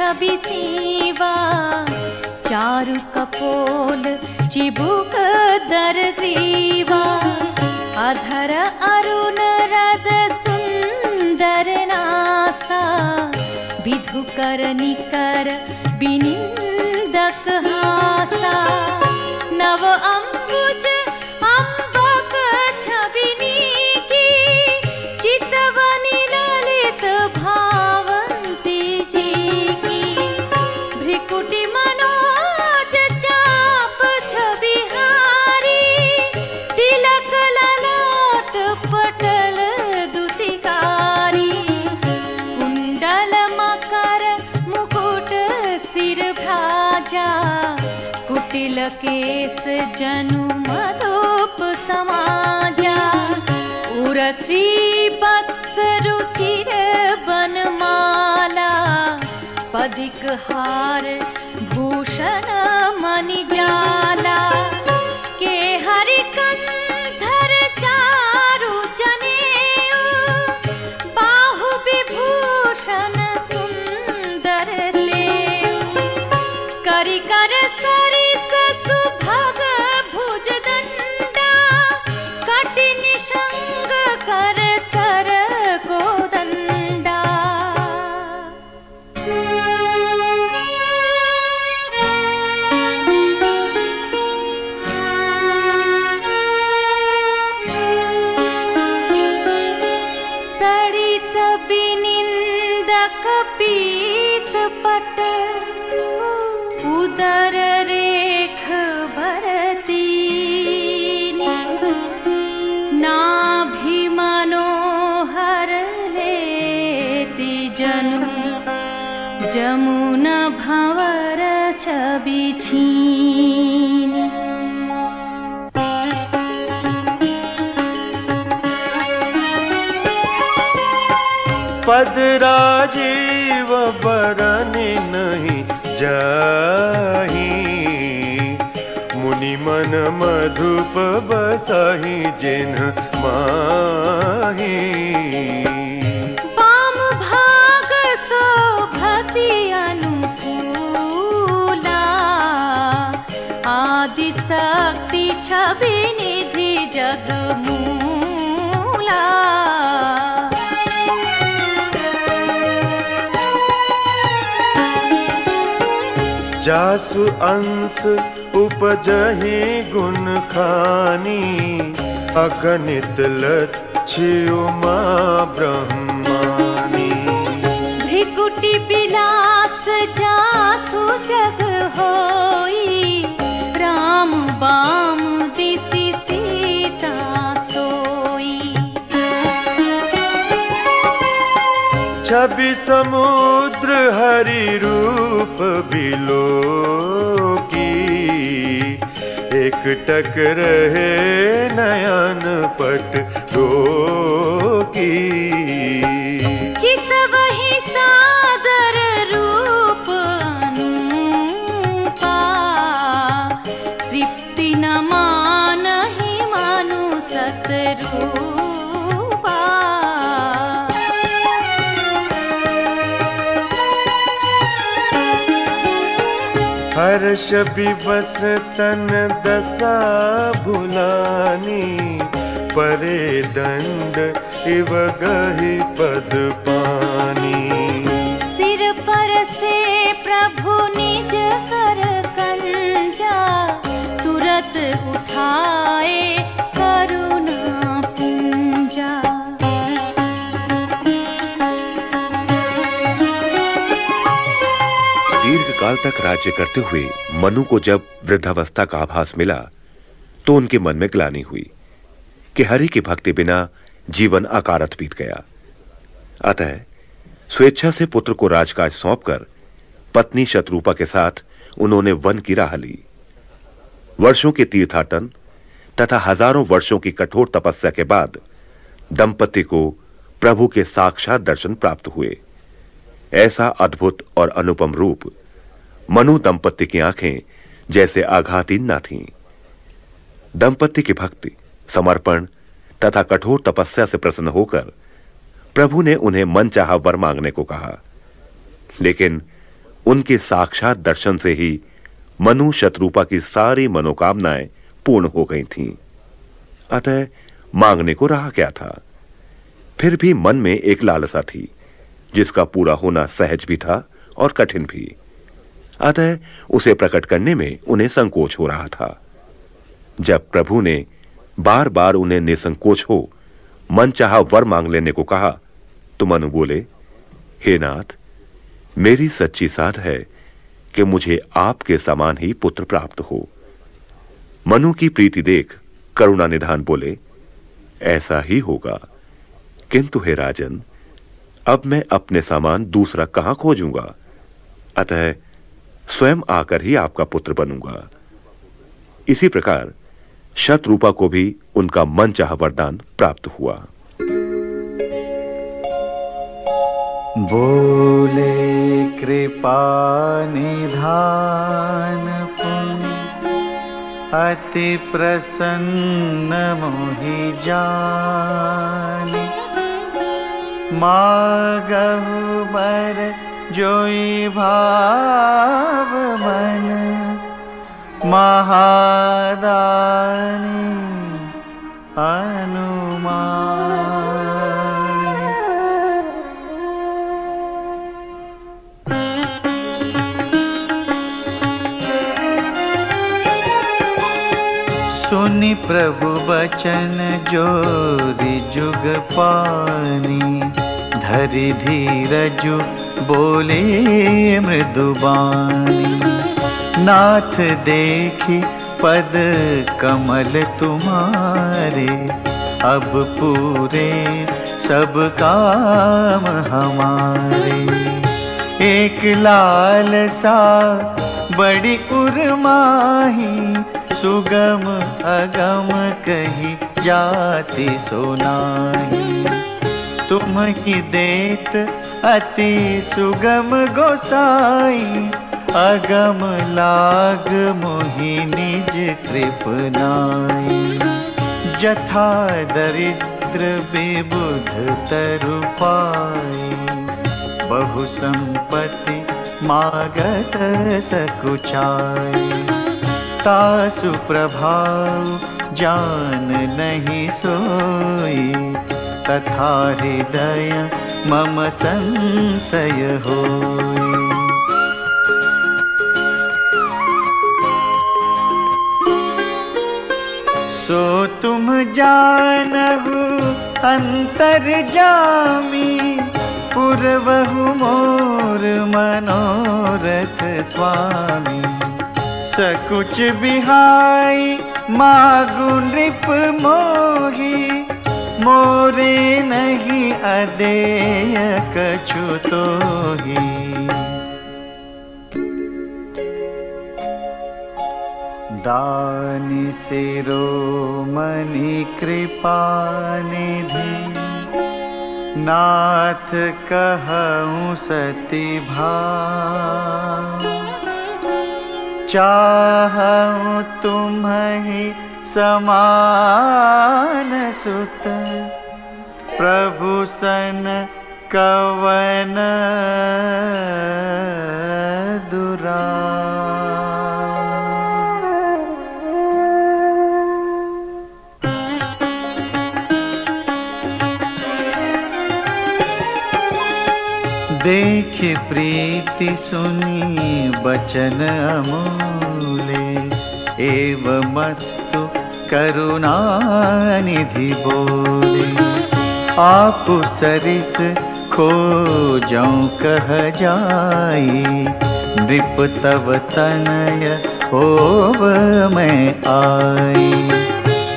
B: छवि सीवा चारु कपोल चिबुक दर ग्रीवा अधर अरुण रद सुंदर नासा विधुकर निकर बिनिंदक हासा नव अम्बुज अम्बक छबिनी की चितवनी ललित भावंती जी की भ्रिकुटी मनोज चाप छबिहारी तिलक ललाट पटल दुतिकारी कुंडल मकर मुकुट सिर भ्राजा कुटिल केस जनु मधुप समाजा उर्वशी वत्स रुचिर बनमाला पदिक हार भूषण मणिजाला के हरि कंधर चारु जनेऊ बाहु विभूषण सुंदर देऊ करि कर सरिस सुभग भुज दंडा कटि निषंग कर सर को दंडा तड़ित बिनिंदक पीत पट उदर रेख भरती नाभि मनोहर लेति जनु जमुना भंवर छवि छीनी
E: पद राजीव बरन नहीं जाही मुनि मन मधुप बसहि जिन्ह माही
B: वाम भाग शोभति अनुकूला आदि शक्ति छवि निधि जगमूला
E: जासु अंश उपजहि गुण खानी अगणित लक्ष्य उमा ब्रह्मानी
B: भ्रिकुटी विलास जासु जग होई राम बाम दिसि सीता सोई
E: छवि समुद्र हरि रूप बिलो की एक टक रहे नयन पट दो की
B: चित वही सादर रूप अनूपा तृप्ति न मानहि मनु सतरूपा
E: हर्ष विवश तन दशा भुलानी परे दंड इव गहि पद पानी
B: सिर पर से प्रभु निज कर कंजा तुरत उठाए करुणा पुंजा
D: दीर्घ काल तक राज्य करते हुए मनु को जब वृद्धावस्था का आभास मिला तो उनके मन में ग्लानि हुई कि हरि की भक्ति बिना जीवन अकारत बीत गया। अतः स्वेच्छा से पुत्र को राजकाज सौंपकर पत्नी शत्रुपा के साथ उन्होंने वन की राह ली। वर्षों के तीर्थाटन तथा हजारों वर्षों की कठोर तपस्या के बाद दंपति को प्रभु के साक्षात दर्शन प्राप्त हुए। ऐसा अद्भुत और अनुपम रूप मनु दंपति की आंखें जैसे आघातीन न थीं। दंपति की भक्ति, समर्पण तथा कठोर तपस्या से प्रसन्न होकर प्रभु ने उन्हें मनचाहा वर मांगने को कहा, लेकिन उनके साक्षात दर्शन से ही मनु शतरूपा की सारी मनोकामनाएं पूर्ण हो गई थीं। अतः मांगने को रहा क्या था। फिर भी मन में एक लालसा थी जिसका पूरा होना सहज भी था और कठिन भी। अतः उसे प्रकट करने में उन्हें संकोच हो रहा था। जब प्रभु ने बार बार उन्हें निसंकोच हो मनचाहा वर मांग लेने को कहा तो मनु बोले, हे नाथ, मेरी सच्ची साध है कि मुझे आपके समान ही पुत्र प्राप्त हो। मनु की प्रीति देख करुणा निधान बोले, ऐसा ही होगा, किंतु हे राजन, अब मैं अपने समान दूसरा कहां खोजूंगा। अतः स्वयं आकर ही आपका पुत्र बनूंगा। इसी प्रकार शतरूपा को भी उनका मनचाहा वरदान प्राप्त हुआ।
C: बोले कृपा निधान पुनि अति प्रसन्न मोहि जानि। मागहु बर जोई भाव मन महादानी अनुमान। सुनि प्रभु बचन जोरि जुग पानी। धरि धीरजु बोले मृदुबानी। नाथ देखी पद कमल तुम्हारे। अब पूरे सब काम हमारे। एक लालसा बड़ी उर्माही। सुगम अगम कही जाति सोनाही। तुम ही देत अति सुगम गोसाई। अगम लाग मोहि निज कृपनाई। जथा दरिद्र विबुध तरु पाई। बहु संपत्ति मागत सकुचाई। तासु प्रभाव जान नहीं सोई। तथा हृदय मम संशय होई। सो तुम जानहु अंतर जामी। पुरवहु मोर मनोरथ स्वामी। सकुच बिहाई मागु नृप मोही। मोरे नहीं अदेय कछु तोही। दानि शिरोमणि कृपा निधि। नाथ कहूँ सति भाव। चाहूँ तुम्हि समान सुत। प्रभु सन कवन दुराव। देख प्रीति सुनी बचन अमूले। एवमस्तु करुणा निधि बोले। आप सरिस खोजऊं कह जाई। नृप तव तनय होव मैं आई।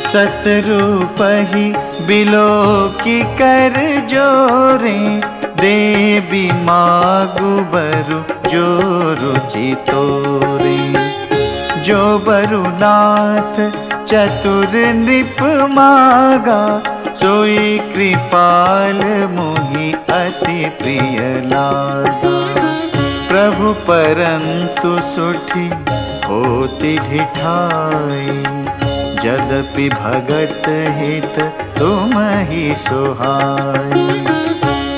C: सतरूप ही बिलो की कर जोरे। देवी मागु बरु जो रुचि तोरे। जो बरु नाथ चतुर नृप मागा। सोई कृपाल मोहि अति प्रिय लागा। प्रभु परंतु सुठी होती ढिठाई। यद्यपि भगत हित तुम ही सोहाई।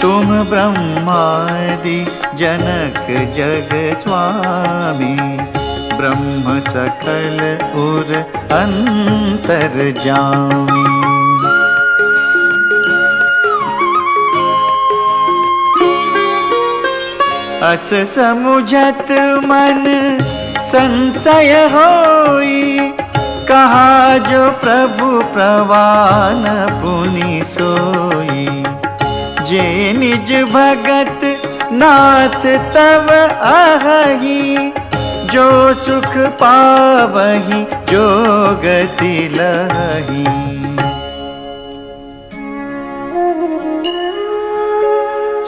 C: तुम ब्रह्मादि जनक जग स्वामी, ब्रह्म सकल उर अंतर्जामी। अस समुझत मन संशय होई, कहा जो प्रभु प्रवान पुनि सोई। जे निज भगत नाथ तव आहही, जो सुख पावही जो गति लही।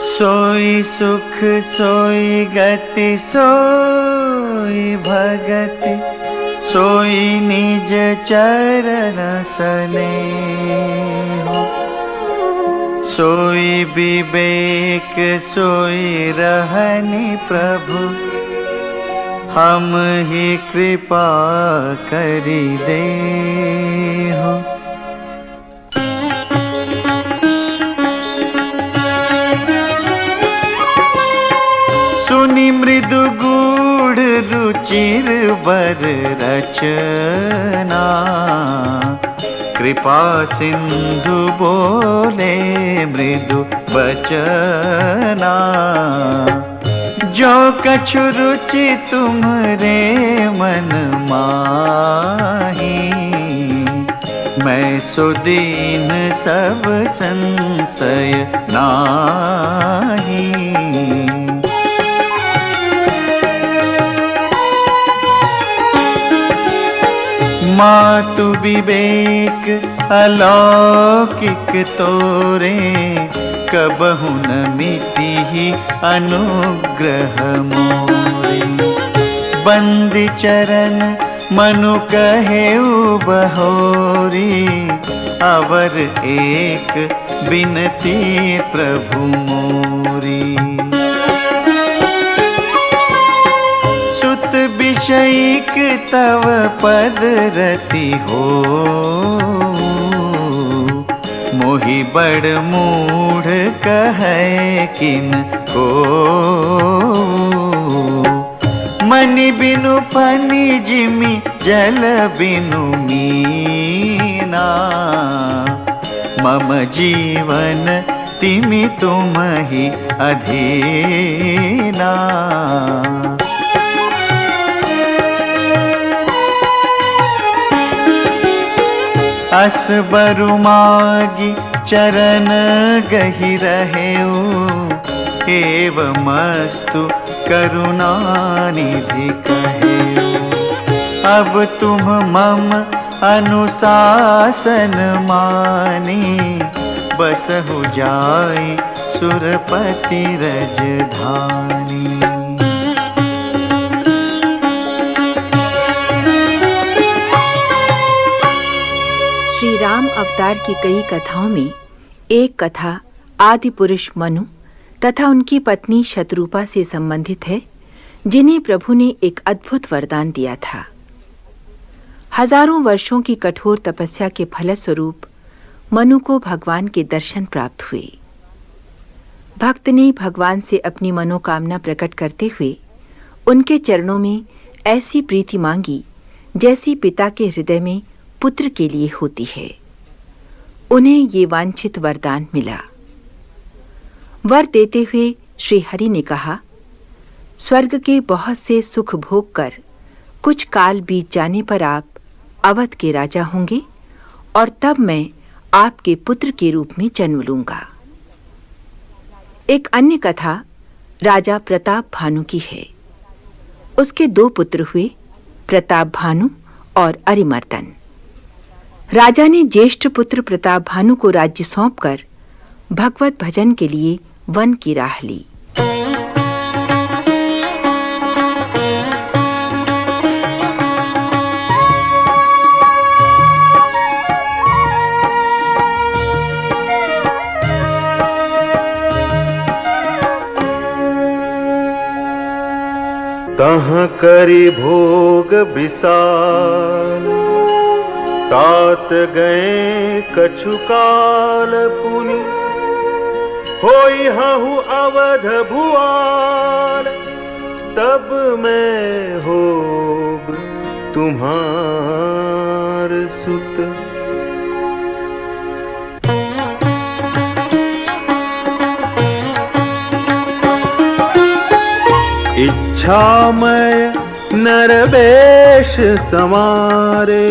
C: सोई सुख सोई गति सोई भगति, सोई निज चरण स्नेह। सोई विवेक सोई रहनि प्रभु, हम ही कृपा करि देहु। सुनि मृदु गूढ़ रुचिर बर रचना, कृपा सिंधु बोले मृदु बचना। जो कछु रुचि तुम्हरे मन माही, मैं सो दीन सब संशय नाही। मातु विवेक अलौकिक तोरे, कबहु न मिटिहि अनुग्रह मोरे। बंदी चरण मनु कहेउ बहोरी, अवर एक बिनती प्रभु मोरी। सुत विषयिक तव पद रति हो, मोहि बड़ मूढ़ कहे किन को। मनि बिनु पनि जिमि जल बिनु मीना, मम जीवन तिमि तुमहि अधीना। अस बरु मागी चरण गहि रहेऊ, एवमस्तु करुणानिधि कहेऊ। अब तुम मम अनुशासन मानी, बसहु जाई सुरपति रजधानी।
A: श्री राम अवतार की कई कथाओं में एक कथा आदि पुरुष मनु तथा उनकी पत्नी शतरूपा से संबंधित है, जिन्हें प्रभु ने एक अद्भुत वरदान दिया था। हजारों वर्षों की कठोर तपस्या के फलस्वरूप मनु को भगवान के दर्शन प्राप्त हुए। भक्त ने भगवान से अपनी मनोकामना प्रकट करते हुए उनके चरणों में ऐसी प्रीति मांगी जैसी पिता के हृदय में पुत्र के लिए होती है। उन्हें ये वांछित वरदान मिला। वर देते हुए श्री हरि ने कहा, स्वर्ग के बहुत से सुख भोग कर कुछ काल बीत जाने पर आप अवध के राजा होंगे और तब मैं आपके पुत्र के रूप में जन्म लूंगा। एक अन्य कथा राजा प्रताप भानु की है। उसके दो पुत्र हुए, प्रताप भानु और अरिमर्दन। राजा ने ज्येष्ठ पुत्र प्रताप भानु को राज्य सौंपकर भगवत भजन के लिए वन की राह ली।
E: तहाँ करी भोग विशाल, तात गए कछु काल पुनि। होई हूँ अवध भुआल, तब मैं होब तुम्हार सुत। इच्छामय नरवेश समारे,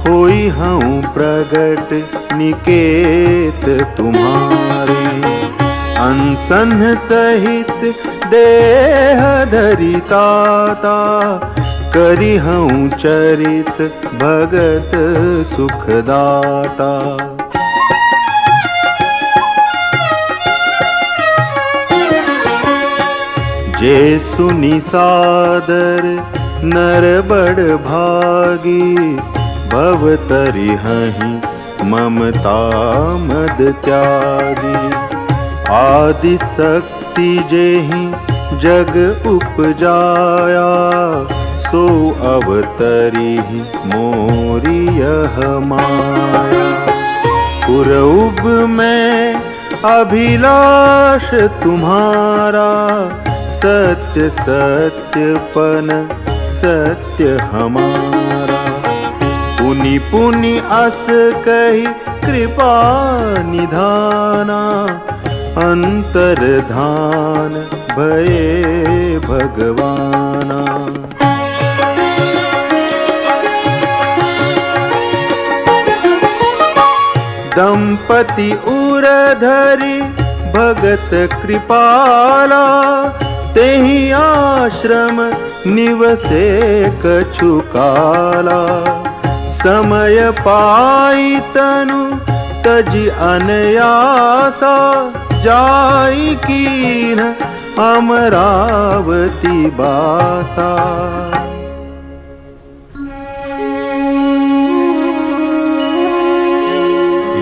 E: होई हूँ प्रगट निकेत तुम्हारे। अनसन सहित देह धरि ताता, करी हूँ चरित भगत सुखदाता। जे सुनि सादर नर बड़ भागी, भव तरिहहि ममता मद त्यागी। आदि शक्ति जेहि जग उपजाया, सो अवतरिहि मोरि यह माया। पुरउब में अभिलाष तुम्हारा, सत्य सत्यपन सत्य हमारा। पुनि पुनि अस कही कृपा निधाना, अंतर्धान भये भगवाना। दंपति उर धरि भगत कृपाला, तेहि आश्रम निवसे कछु काला। समय पाई तनु तजि अनयासा, जाई कीन अमरावती बासा।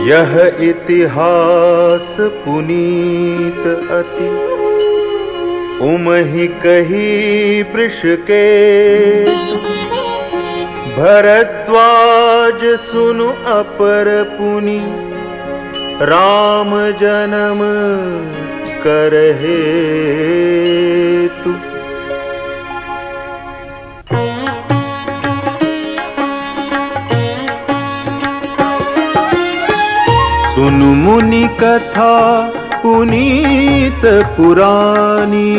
E: यह इतिहास पुनीत अति, उमहि कही वृष के। भरद्वाज सुनु अपर पुनि, राम जन्म करहे तु। सुनु मुनि कथा पुनीत पुरानी,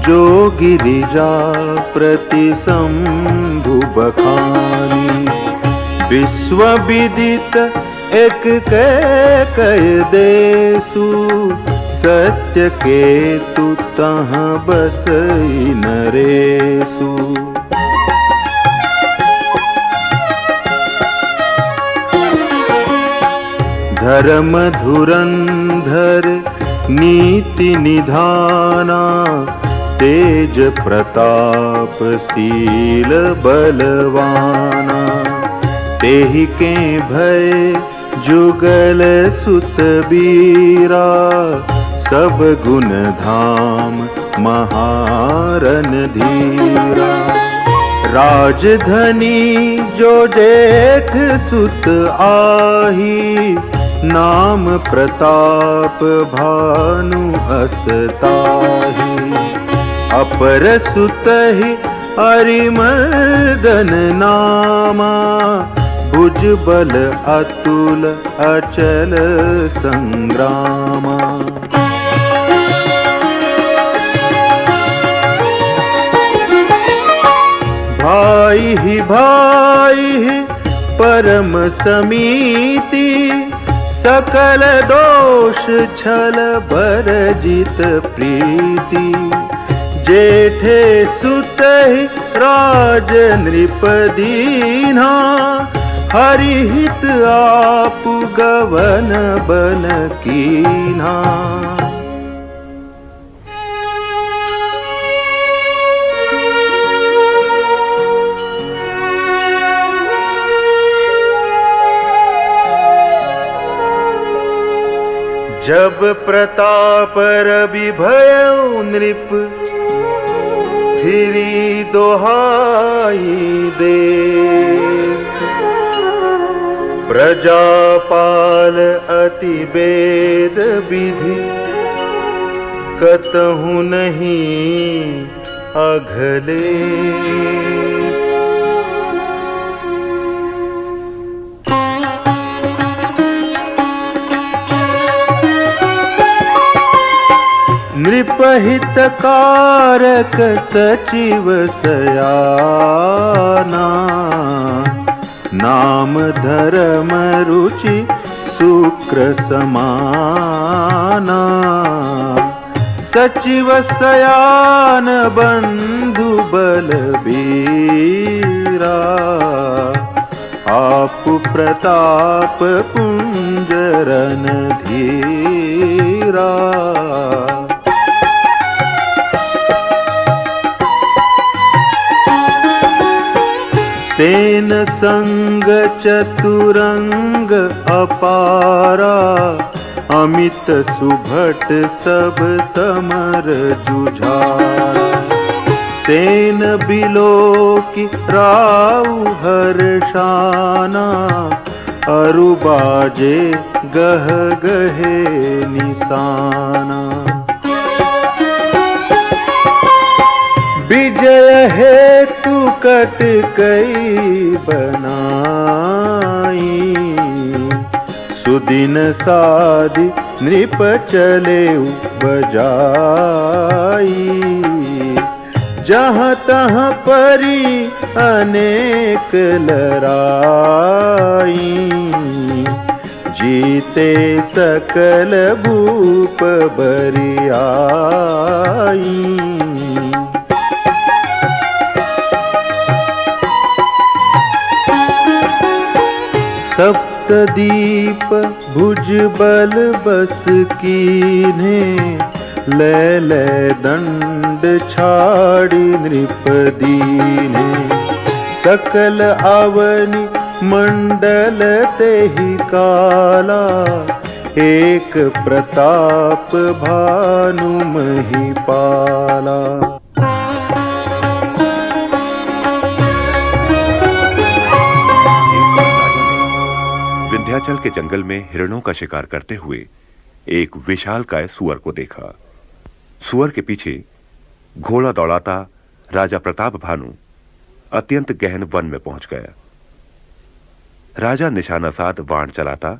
E: जो गिरिजा प्रति शंभु बखानी। विश्व विदित एक कय देसु, सत्य केतु तहाँ बसई नरेसु। धर्म धुरंधर नीति निधाना, तेज प्रताप शील बलवाना। तेहि के भय जुगल सुत बीरा, सब गुण धाम महारन धीरा। राजधनी जो जेठ सुत आही, नाम प्रताप भानु असताही। अपर सुतहि अरिमर्दन नामा, भुज बल अतुल अचल संग्रामा। भाई ही भाई परम समीति, सकल दोष छल बरजित प्रीति। जेठे सुत राज नृप दीन्हा, हरिहित आप गवन बन कीन्हा। जब प्रताप रवि भयउ नृप, फिरी दोहाई देश। प्रजापाल अति वेद विधि कतहु नहीं अघलेस। नृपहितकारक सचिव सयाना नाम धर्म रुचि शुक्र समाना। सचिव सयान बंधु बलबीरा आप प्रताप पुंजरन धीरा। सेन संग चतुरंग अपारा अमित सुभट सब समर जुझारा। सेन बिलोकी राउ हर्षाना अरु बाजे गह गहे निशाना। विजय हेतु कट कई बनाई सुदिन साधि नृप चले बजाई। जहाँ तहाँ परी अनेक लड़ाई जीते सकल भूप बरियाई। सप्तदीप भुज बल बस कीन्हे ले ले दंड छाड़ी नृपदीने। सकल अवनि मंडल तेहि काला एक प्रताप भानु महिपाला।
D: विंध्याचल के जंगल में हिरणों का शिकार करते हुए एक विशालकाय सुअर को देखा। सुअर के पीछे घोड़ा दौड़ाता राजा प्रताप भानु अत्यंत गहन वन में पहुंच गया। राजा निशाना साध बाण चलाता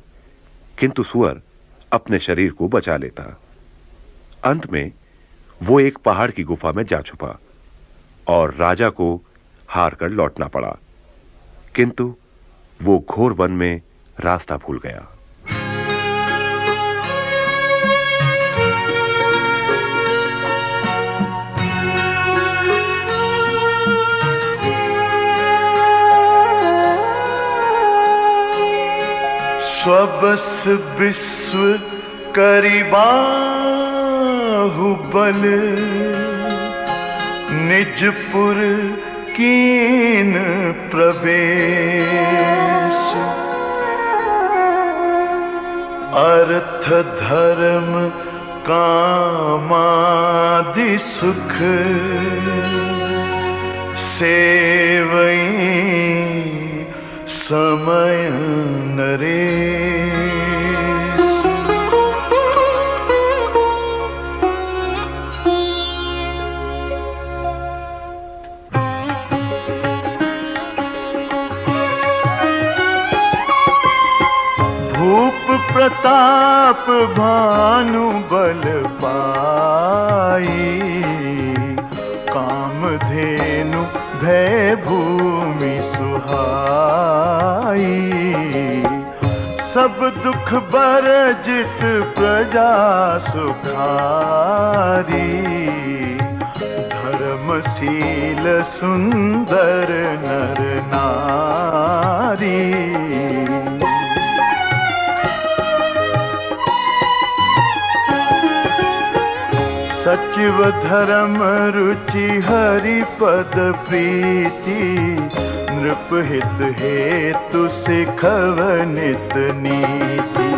D: किंतु सुअर अपने शरीर को बचा लेता। अंत में वो एक पहाड़ की गुफा में जा छुपा और राजा को हार कर लौटना पड़ा, किंतु वो घोर वन में रास्ता भूल गया।
E: स्वबस विश्व करिबाहु बल निजपुर कीन प्रवेश। अर्थ धर्म कामादि सुख सेवई समय नरेश। भूप प्रताप भानु बल पाई कामधेनु भय भूमि सुहाई। सब दुख बरजित प्रजा सुखारी धर्मशील सुंदर नर नारी। सचिव धर्म रुचि हरि पद प्रीति नृपहित हेतु सिखवनित नीति।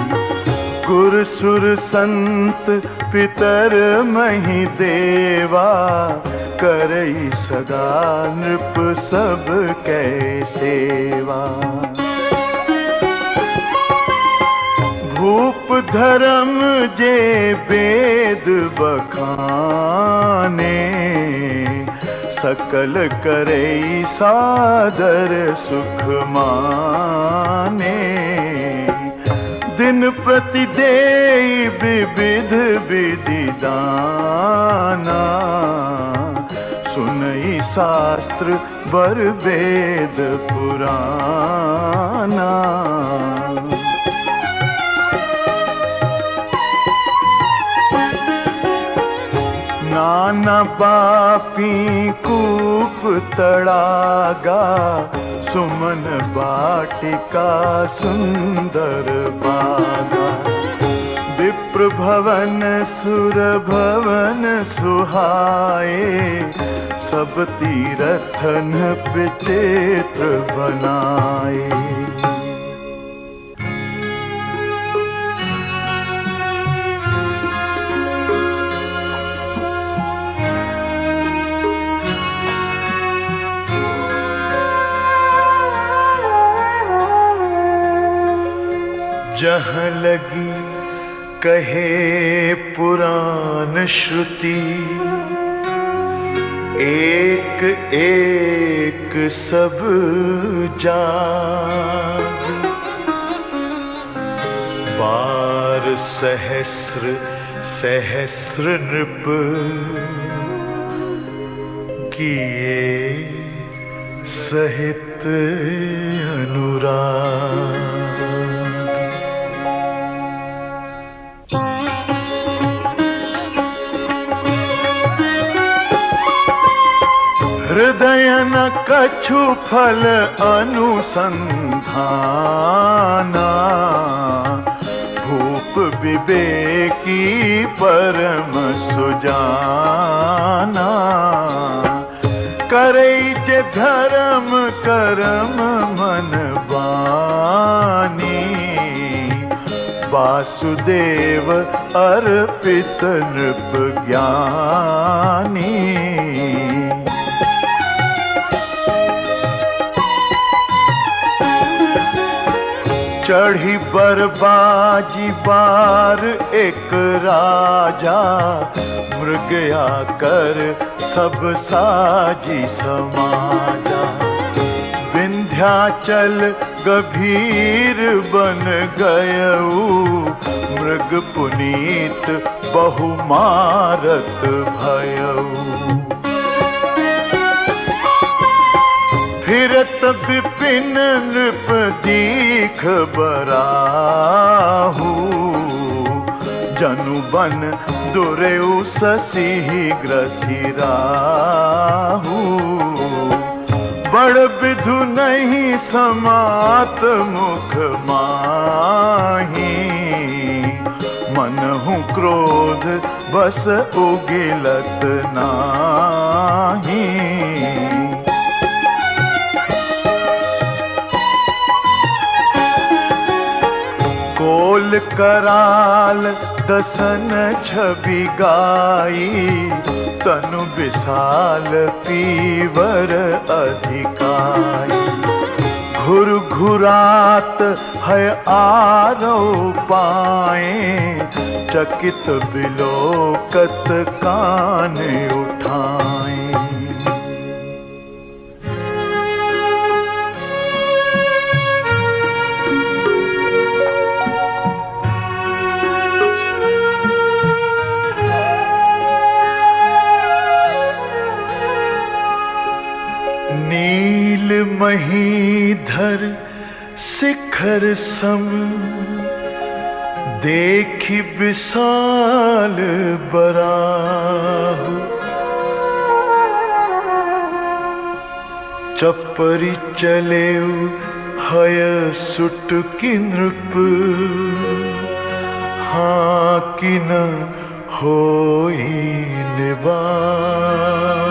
E: गुर सुर संत पितर महि देवा करई सदा नृप सब कै सेवा। धर्म जे वेद बखाने, सकल करे सादर सुख माने। दिन प्रति देई विविध विधि दाना, सुनई शास्त्र बर वेद पुराना। नाना बापी कूप तड़ागा, सुमन बाटिका सुंदर बागा। विप्र भवन सुर भवन सुहाए, सब तीरथन विचित्र बनाए। जहाँ लगी कहे पुराण श्रुति, एक एक सब जाग। बार सहस्र सहस्र नृप, किए सहित अनुराग। हृदय न कछु फल अनुसंधाना, भूप विवेकी परम सुजाना। करे जे धर्म करम मन बानी, वासुदेव अर्पित नृप ज्ञानी। चढ़ी बरबाजी बार एक राजा, मृगया कर सब साजी समाजा। विंध्याचल गभीर बन गयऊ, मृग पुनीत बहु मारत भयऊ। फिरत विपिन नृप दीख बराहू, जनु बन दुरेउ ससी ग्रसिराहू। बड़ विधु नहीं समात मुख माही, मनहु क्रोध बस उगिलत नाही। कोल कराल दसन छवि गाई, तनु विशाल पीवर अधिकाई। घुर घुरात है आरो पाए, चकित बिलोकत कान उठाए। नील महीधर शिखर सम, देखी विशाल बराहु। चपरी चलेउ हय सुटकी नृप, हाँ कि न होई निबाहु।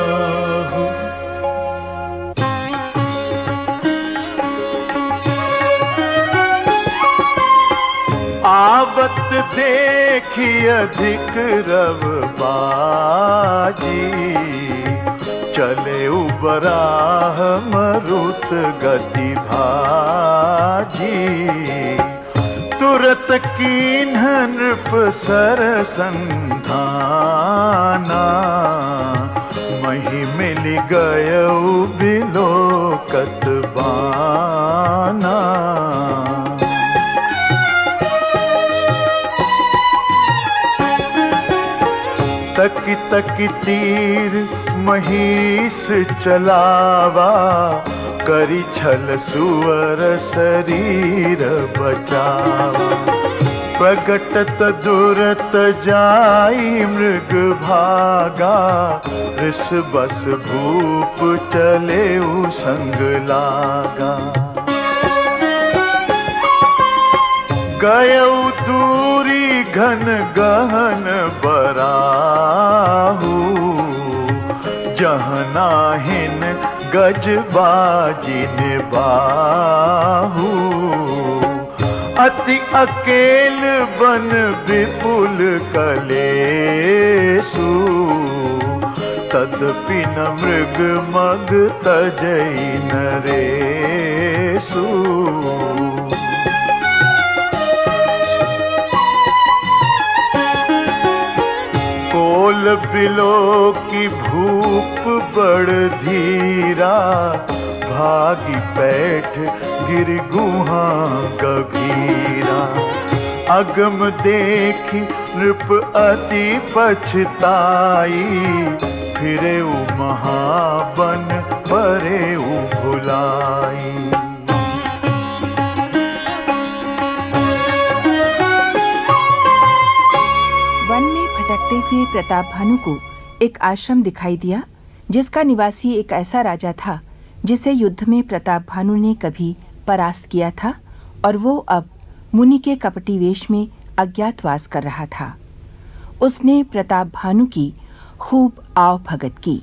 E: आवत देखी अधिक रव बाजी, चले उबराह मरुत गति भाजी। तुरत कीन्ह नृप सरसंधाना, मही मिल गयउ बिलोकत बाना। तकी तकी तीर महिष चलावा, करी छल सुअर शरीर बचावा। प्रगटत दुरत जाई मृग भागा, रिस बस भूप चले संग लागा। गयउ दूरी घन गहन बराहू, जहाँ नाहिन गज बाजिन बाहू। अति अकेल बन विपुल कलेसु, तदपि न मृग मग तजई नरेसु। कोल बिलो की भूप बड़ धीरा, भागी पैठ गिर गुहा गभीरा। अगम देखी नृप अति पछताई, फिरेउ महाबन परेउ भुलाई।
A: वन में भटकते हुए प्रताप भानु को एक आश्रम दिखाई दिया, जिसका निवासी एक ऐसा राजा था जिसे युद्ध में प्रताप भानु ने कभी परास्त किया था, और वो अब मुनि के कपटी वेश में अज्ञातवास कर रहा था। उसने प्रताप भानु की खूब आव भगत की।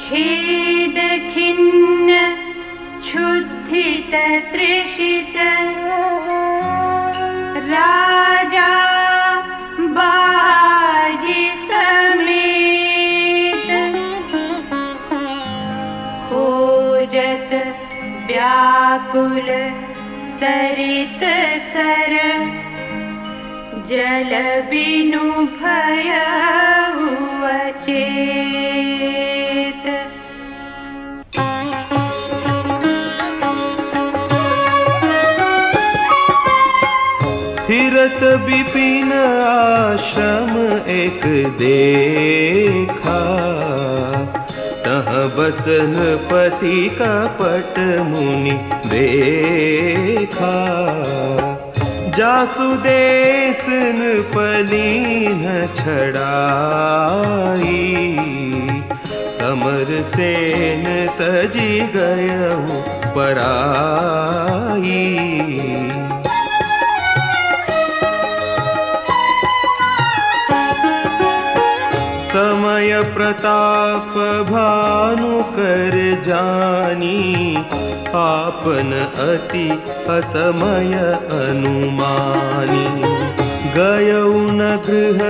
B: खेद खिन्न क्षुधित तृषित, राजा बाजी समेत। खोजत व्याकुल सरित सर, जल बिनु भयउ अचेत।
C: फिरत विपिन आश्रम एक देखा, तह बसन पति कपट मुनि देखा। जासुदेशन पलीन छड़ाई, समर सेन तजी गयहु पराई। समय प्रताप भानु कर जानी, आपन अति असमय अनुमानी। गयउ न गृह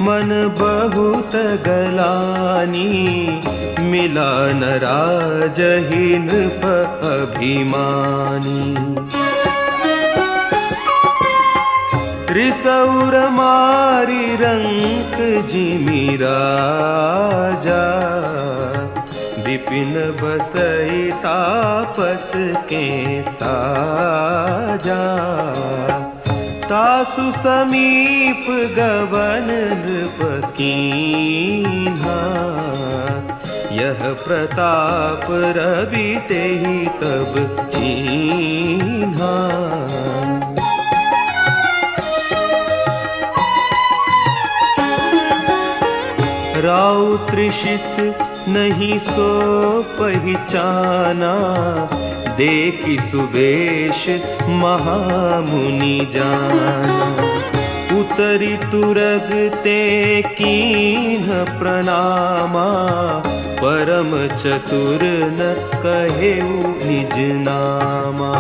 C: मन बहुत गलानी, मिला न राजहीन अभिमानी। रिसौर मारी रंक जिमि राजा, विपिन बसई तापस के साजा। तासु समीप गवन नृपकीन्हा, यह प्रताप रवि तेहि तब चीन्हा। राउ त्रिषित नहीं सो पहचाना, देखी सुवेश महामुनि जाना। उतरी तुरग ते कीन्ह प्रणामा, परम चतुर न कहेउ निज नामा।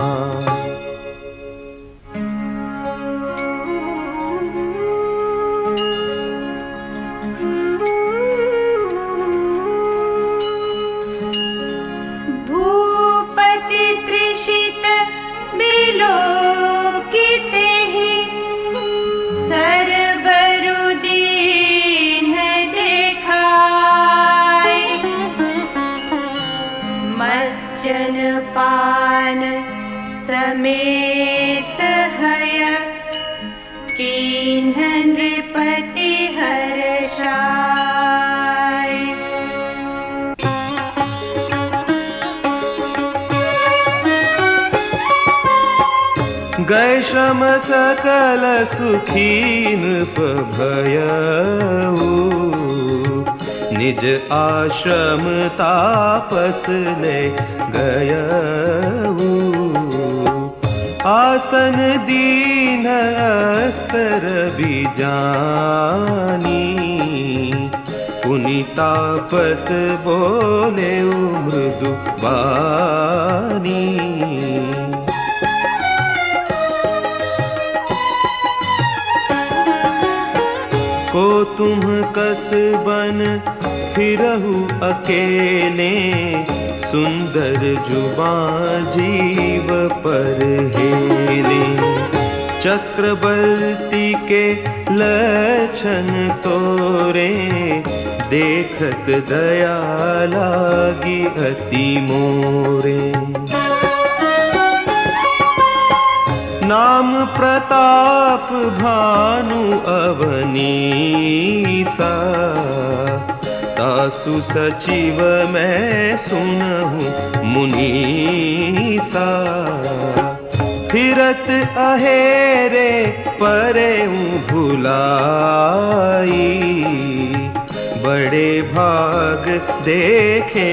B: समेत हय कीन्ह नृपति हर्षाय।
C: गए श्रम सकल सुखी नृप भयउ, निज आश्रम तापस ले गयउ। आसन दीन अस्तर बीजानी, पुनि तापस बोले मृदु बानी। को तुम कस बन फिरहु अकेले, सुंदर जुबां जीव पर हेले। चक्रवर्ती के लक्षण तोरे, देखत दया लागी अति मोरे। नाम प्रताप भानु अवनीसा, तासु सचिव मैं सुनहु मुनीसा। फिरत अहेरे परे भुलाई, बड़े भाग देखे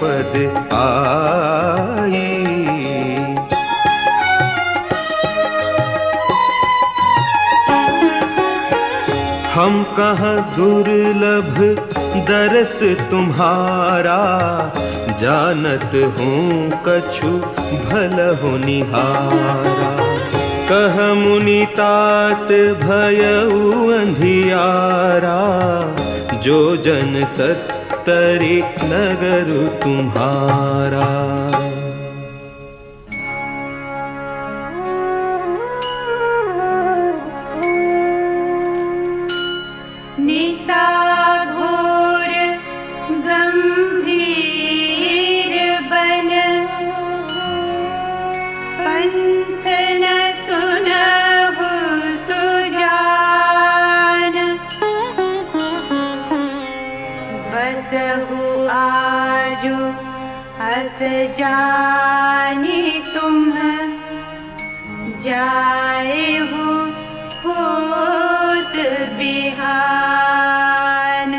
C: पद आई। हम कहाँ दुर्लभ दरस तुम्हारा, जानत हूँ कछु भलहु निहारा। कह मुनि तात भयउ अंधियारा, जो जन सत्तरि नगर तुम्हारा।
B: घोर गंभीर बन, पंथ न सुनहु सुजान। बसहु आजु अस जानी तुम, जाए हो होत बिहान।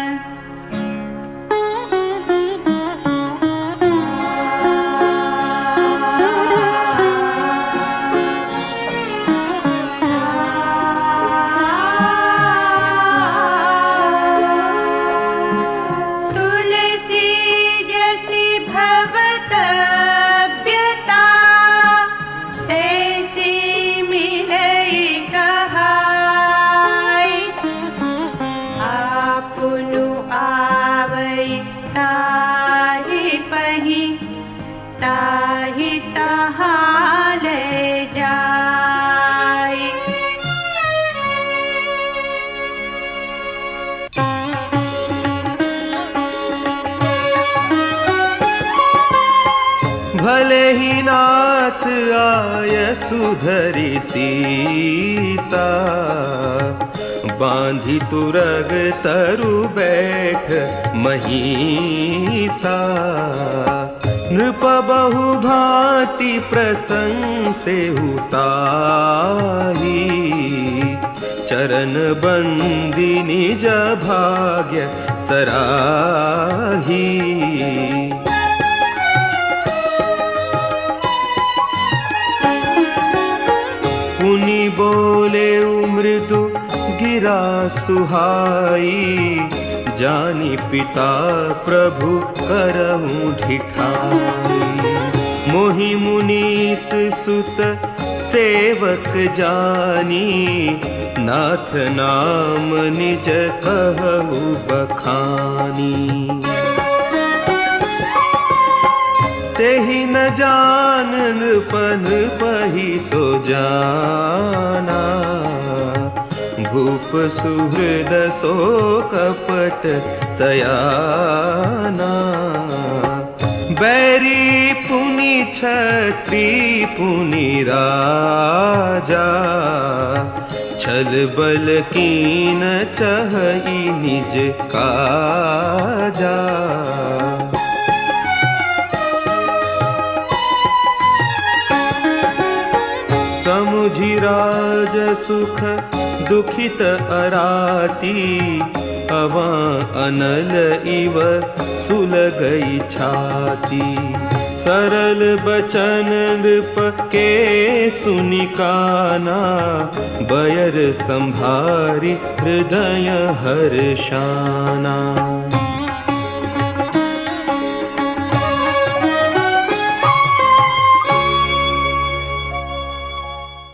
B: तुलसी जैसी भवतव्यता, तैसी मिलई कहाय। आपुनु आवई ताहि पहि, ताहि तहाँ ले जाय।
C: भले ही नाथ आय सुधरि सीसा, बांधी तुरग तरु बैठ महीसा। नृप बहु भांति प्रसंग से उताही, चरण बंदी निज भाग्य सराही। मुनि बोले मृदु गिरा सुहाई, जानी पिता प्रभु करहु ढिठाई। मोहि मुनीस सुत सेवक जानी, नाथ नाम निज कहु बखानी। तेहि न जानन पन पही सो जाना, भूप सुहृद सो कपट सयाना। बैरी पुनि छत्री पुनि राजा, छल बल कीन चहई निज काजा। समुझि राज सुख दुखित अराती, अवां अनल इव सुलगई छाती। सरल बचन नृप के सुनि काना, बयर संभारी हृदय हर्षाना।